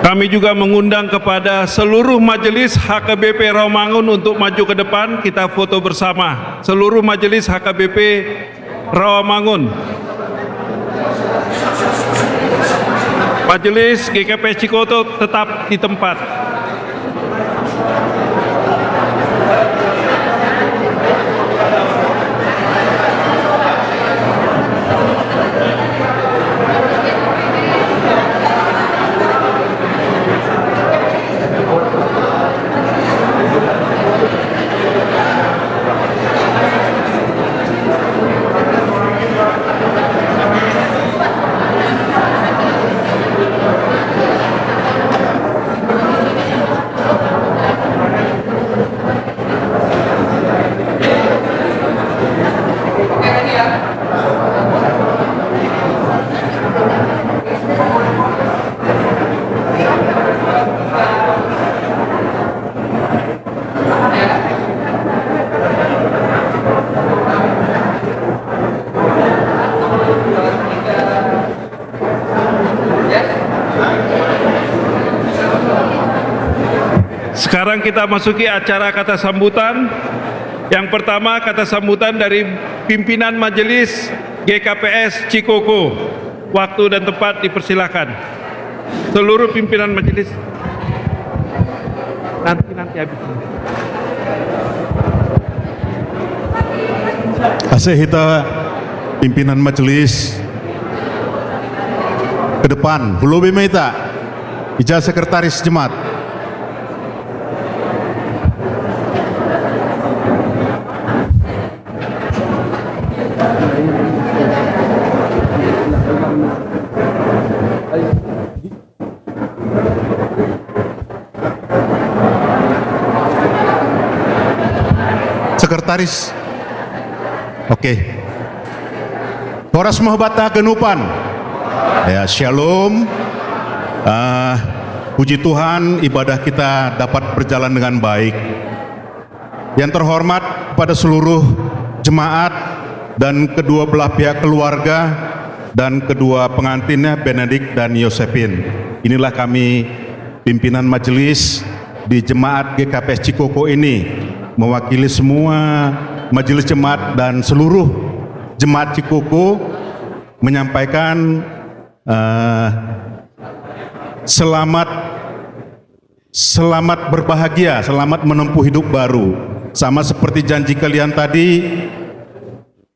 Kami juga mengundang kepada seluruh majelis HKBP Rawamangun untuk maju ke depan, kita foto bersama. Seluruh majelis HKBP Rawamangun. Majelis GKPS Cikoko tetap di tempat. Sekarang kita masuki acara kata sambutan. Yang pertama kata sambutan dari pimpinan majelis GKPS Cikoko. Waktu dan tempat dipersilakan. Seluruh pimpinan majelis. Nanti habis. Asehita pimpinan majelis ke depan. Hulu Bimeta, Ijazah Sekretaris Jemaat. Sekretaris. Oke. Horas Mahbata Genupan. Ya, Shalom. Puji Tuhan, ibadah kita dapat berjalan dengan baik. Yang terhormat pada seluruh jemaat dan kedua belah pihak keluarga dan kedua pengantinnya Benedict dan Yosepin. Inilah kami pimpinan majelis di jemaat GKPS Cikoko ini, mewakili semua majelis jemaat dan seluruh jemaat Cikoko menyampaikan selamat berbahagia, selamat menempuh hidup baru. Sama seperti janji kalian tadi,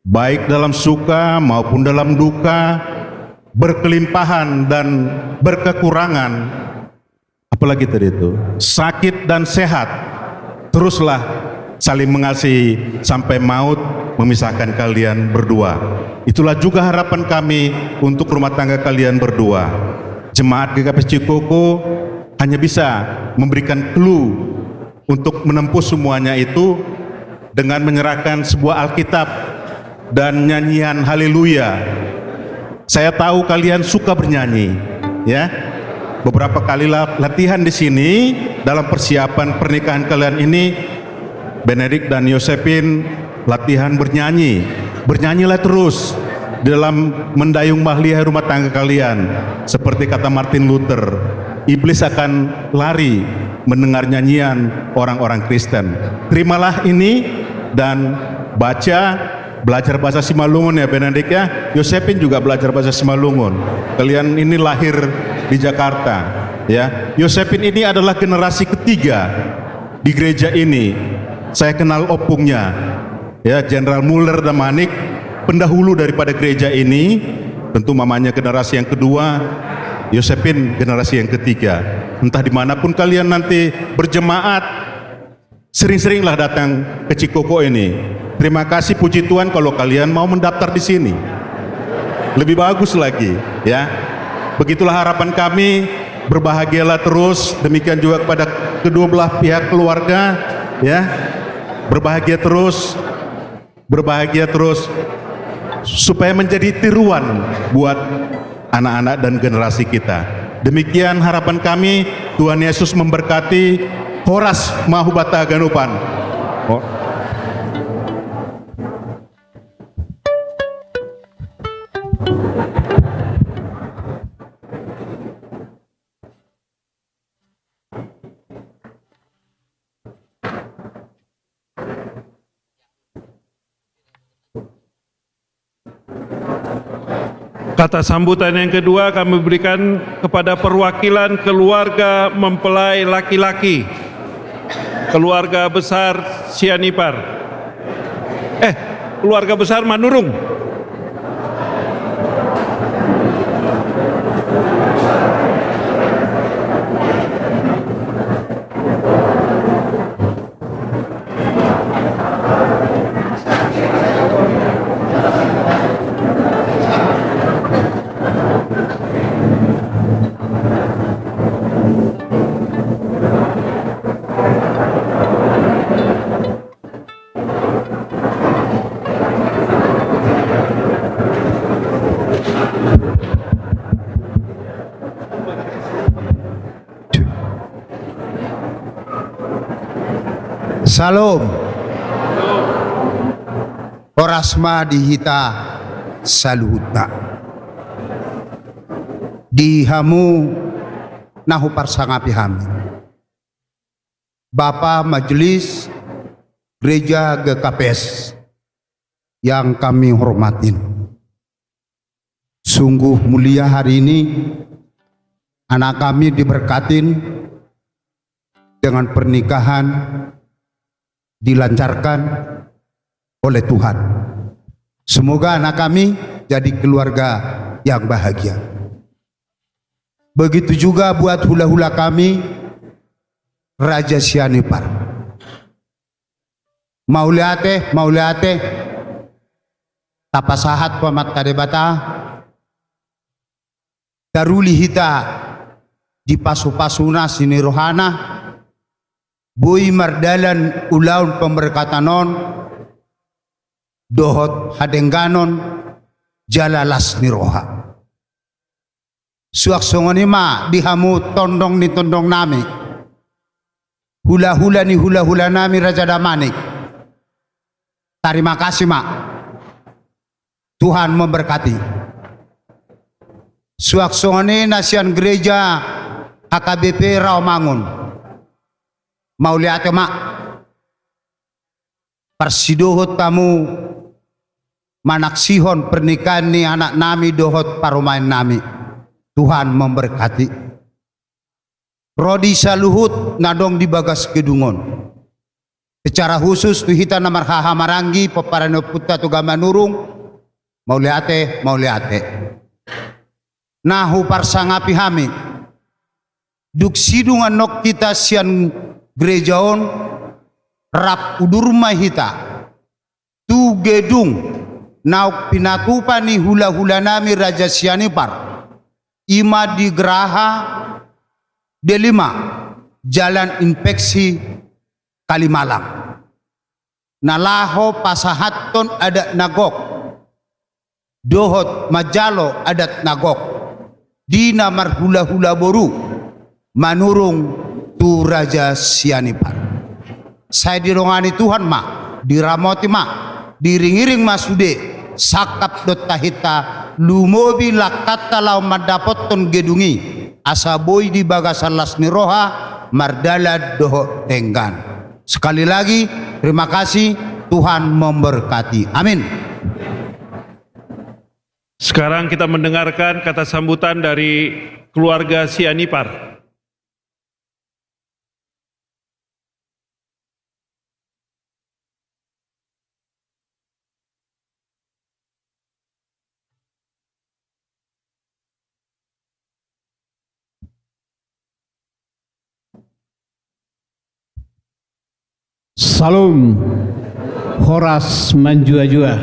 baik dalam suka maupun dalam duka, berkelimpahan dan berkekurangan, apalagi tadi itu, sakit dan sehat, teruslah saling mengasihi sampai maut memisahkan kalian berdua. Itulah juga harapan kami untuk rumah tangga kalian berdua. Jemaat GKPS Cikoko hanya bisa memberikan clue untuk menempuh semuanya itu dengan menyerahkan sebuah Alkitab dan nyanyian haleluya. Saya tahu kalian suka bernyanyi, ya. Beberapa kali latihan di sini dalam persiapan pernikahan kalian ini, Benedict dan Yosepin latihan bernyanyi. Bernyanyilah terus dalam mendayung mahliah rumah tangga kalian. Seperti kata Martin Luther, iblis akan lari mendengar nyanyian orang-orang Kristen. Terimalah ini dan belajar bahasa Simalungun ya Benedict ya. Yosepin juga belajar bahasa Simalungun. Kalian ini lahir di Jakarta. Ya, Yosepin ini adalah generasi ketiga di gereja ini. Saya kenal opungnya, ya, Jenderal Muller Damanik, pendahulu daripada gereja ini. Tentu mamanya generasi yang kedua, Yosepin generasi yang ketiga. Entah dimanapun kalian nanti berjemaat, sering-seringlah datang ke Cikoko ini. Terima kasih, puji Tuhan kalau kalian mau mendaftar di sini. Lebih bagus lagi, ya. Begitulah harapan kami. Berbahagialah terus, demikian juga kepada kedua belah pihak keluarga, ya. Berbahagia terus supaya menjadi tiruan buat anak-anak dan generasi kita. Demikian harapan kami. Tuhan Yesus memberkati. Horas mahubata ganupan. Kata sambutan yang kedua kami berikan kepada perwakilan keluarga mempelai laki-laki, keluarga besar Sianipar. Keluarga besar Manurung. Salam. Orasma dihita saluhutna. Dihamu nahu parsangapi hami. Bapa Majelis Gereja GKPS yang kami hormatin. Sungguh mulia hari ini anak kami diberkatin dengan pernikahan dilancarkan oleh Tuhan. Semoga anak kami jadi keluarga yang bahagia. Begitu juga buat hula-hula kami, Raja Sianipar. Mauliate, tapasahat pamat kadebata, daruli hita di pasu-pasuna sini rohana, Boy mardalan ulaun pemberkatanon, dohot hadengganon, jalalas ni roha. Suak songoni ma dihamu tondong ni tondong nami. Hula-hula ni hula-hula nami Raja Damanik. Terima kasih mak. Tuhan memberkati. Suak songoni nasian gereja HKBP Rawamangun. Mauliate mak, persidohot tamu manaksihon pernikahan ni anak nami dohot parumain nami. Tuhan memberkati. Rodi saluhut nadong di bagas gedungon. Secara khusus tuhita na marhaha marangi paparano putta tugama nurung. Mauliate. Nahu parsangapi hami. Duksidungan nok kita sian gerejaon rap udurma hita tu gedung nauk pinatupa ni hula-hula nami Raja Sianipar ima di Geraha D5 Jalan Infeksi Kalimalang nalaho pasahaton adat nagok dohot majalo adat nagok di namar hula-hula boru manurung tu Raja Sianipar. Saya dirongani Tuhan mak, diramoti mak, diringiring masude, sakap dot tahita, lumobi lakata lau madapoton gedungi, asaboy di bagasalas ni roha, mardala doho tenggan. Sekali lagi, terima kasih, Tuhan memberkati. Amin. Sekarang kita mendengarkan kata sambutan dari keluarga Sianipar. Salam Horas Manjua-jua.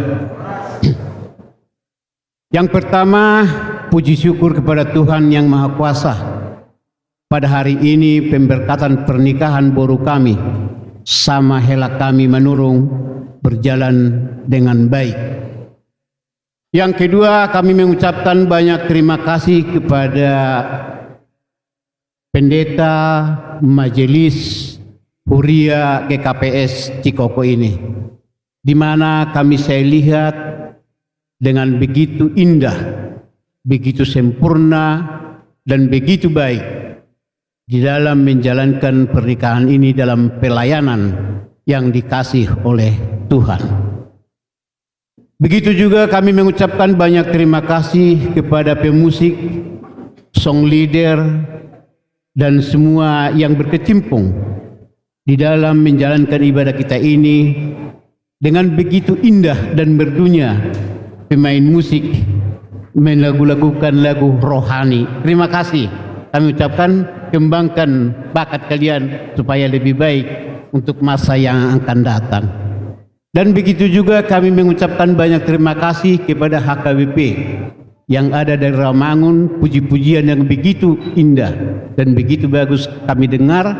Yang pertama, puji syukur kepada Tuhan Yang Maha Kuasa. Pada hari ini pemberkatan pernikahan baru kami sama Hela kami menurung berjalan dengan baik. Yang kedua, kami mengucapkan banyak terima kasih kepada pendeta Majelis Huria GKPS Cikoko ini, di mana saya lihat dengan begitu indah, begitu sempurna, dan begitu baik di dalam menjalankan pernikahan ini dalam pelayanan yang dikasih oleh Tuhan. Begitu juga kami mengucapkan banyak terima kasih kepada pemusik, song leader, dan semua yang berkecimpung di dalam menjalankan ibadah kita ini dengan begitu indah dan merdunya. Pemain musik melagu-lagukan lagu rohani. Terima kasih. Kami ucapkan, kembangkan bakat kalian supaya lebih baik untuk masa yang akan datang. Dan begitu juga kami mengucapkan banyak terima kasih kepada HKBP yang ada dari Ramangun. Puji-pujian yang begitu indah dan begitu bagus kami dengar.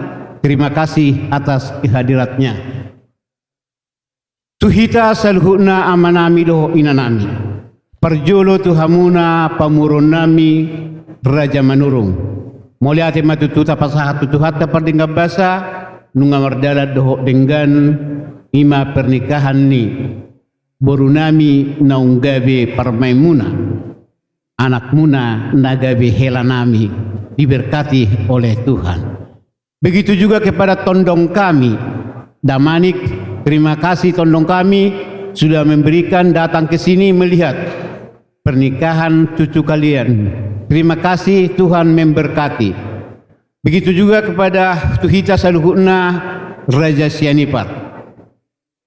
Terima kasih atas kehadiratnya. Tuhita saluhuna amanami doho inanami. Perjolo tuhamuna pamurun nami Raja Manurung. Moliate matututa pasahatu tuhata perdingga basa nunga mardala doho dengan ima pernikahan ni. Borunami naunggabe parmaimuna. Anak muna nagabe helanami diberkati oleh Tuhan. Begitu juga kepada tondong kami, Damanik, terima kasih tondong kami sudah memberikan datang ke sini melihat pernikahan cucu kalian. Terima kasih, Tuhan memberkati. Begitu juga kepada Tuhita Saluhuna Raja Sianipar.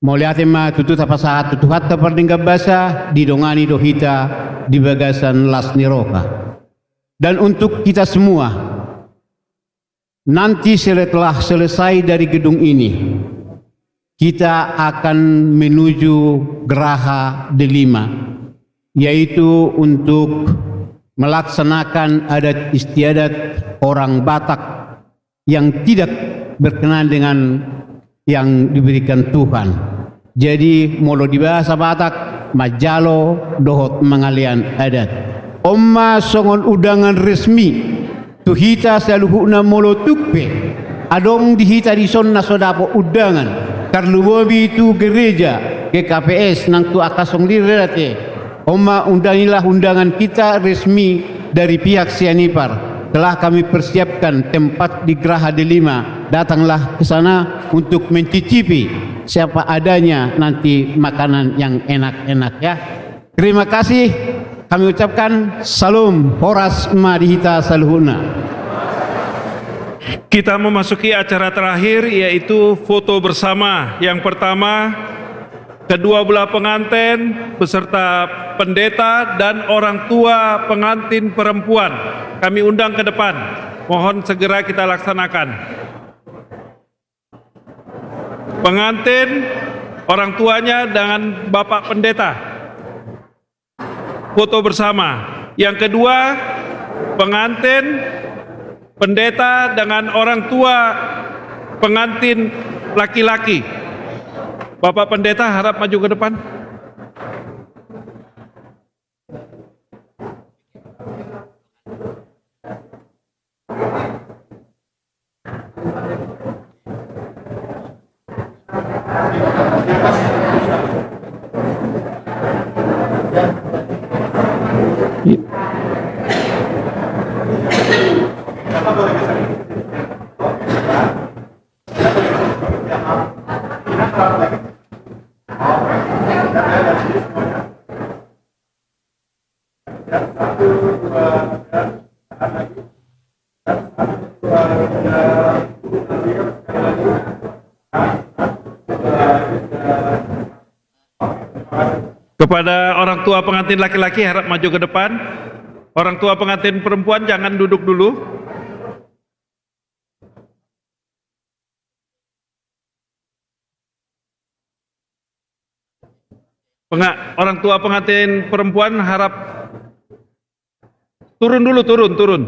Moliatema tutu tapasahat tutuhatta pardingga basa didongani dohita di bagasan Lasniroka. Dan untuk kita semua, nanti setelah selesai dari gedung ini, kita akan menuju Geraha Delima, yaitu untuk melaksanakan adat istiadat orang Batak yang tidak berkenaan dengan yang diberikan Tuhan. Jadi molo di bahasa Batak, majalo dohot mengalian adat. Omma songon udangan resmi tuhita saluhuna molo tukpe adong dihita di sonna sodapo udangan karlubobi itu gereja GKPS nang tu akasong lirate oma undangilah undangan kita resmi dari pihak Sianipar. Telah kami persiapkan tempat di Geraha Delima. Datanglah ke sana untuk mencicipi siapa adanya nanti makanan yang enak-enak ya. Terima kasih. Kami ucapkan salam Horas Madihita Saluhuna. Kita memasuki acara terakhir, yaitu foto bersama. Yang pertama, kedua belah pengantin beserta pendeta dan orang tua pengantin perempuan. Kami undang ke depan. Mohon segera kita laksanakan. Pengantin, orang tuanya dengan Bapak Pendeta. Foto bersama. Yang kedua, pengantin, pendeta dengan orang tua pengantin laki-laki. Bapak Pendeta harap maju ke depan. Kepada orang tua pengantin laki-laki harap maju ke depan. Orang tua pengantin perempuan jangan duduk dulu. Orang tua pengantin perempuan harap turun dulu, turun.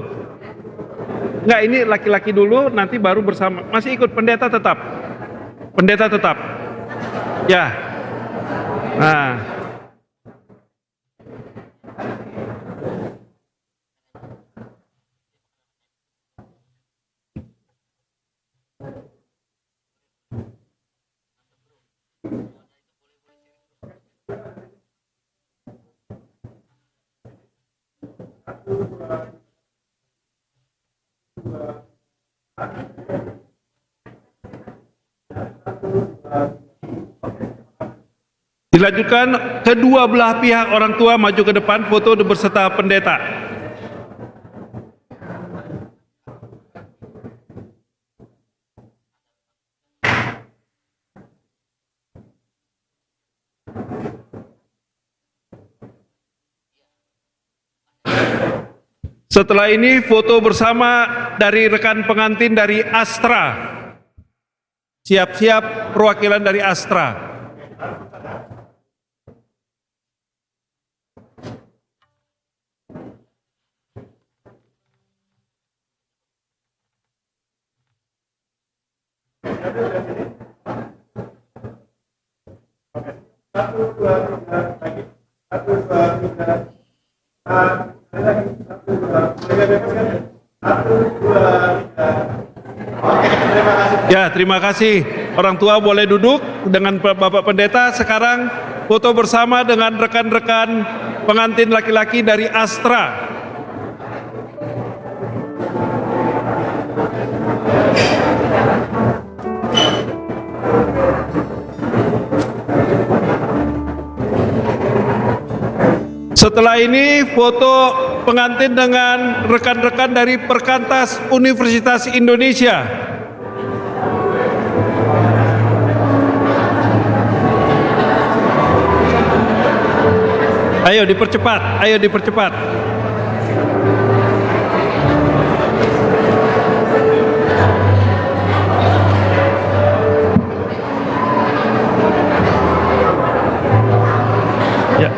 Enggak, ini laki-laki dulu, nanti baru bersama. Masih ikut pendeta tetap. Ya. Nah. Dilanjutkan, kedua belah pihak orang tua maju ke depan, foto berserta pendeta. Setelah ini foto bersama dari rekan pengantin dari Astra. Siap-siap perwakilan dari Astra. Ya, terima kasih. Orang tua boleh duduk dengan Bapak Pendeta. Sekarang foto bersama dengan rekan-rekan pengantin laki-laki dari Astra. Setelah ini foto pengantin dengan rekan-rekan dari Perkantas Universitas Indonesia. Ayo dipercepat. Ya.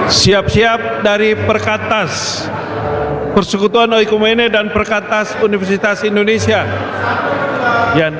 Siap-siap dari Perkantas Persekutuan Oikumene dan Perkantas Universitas Indonesia. Yan.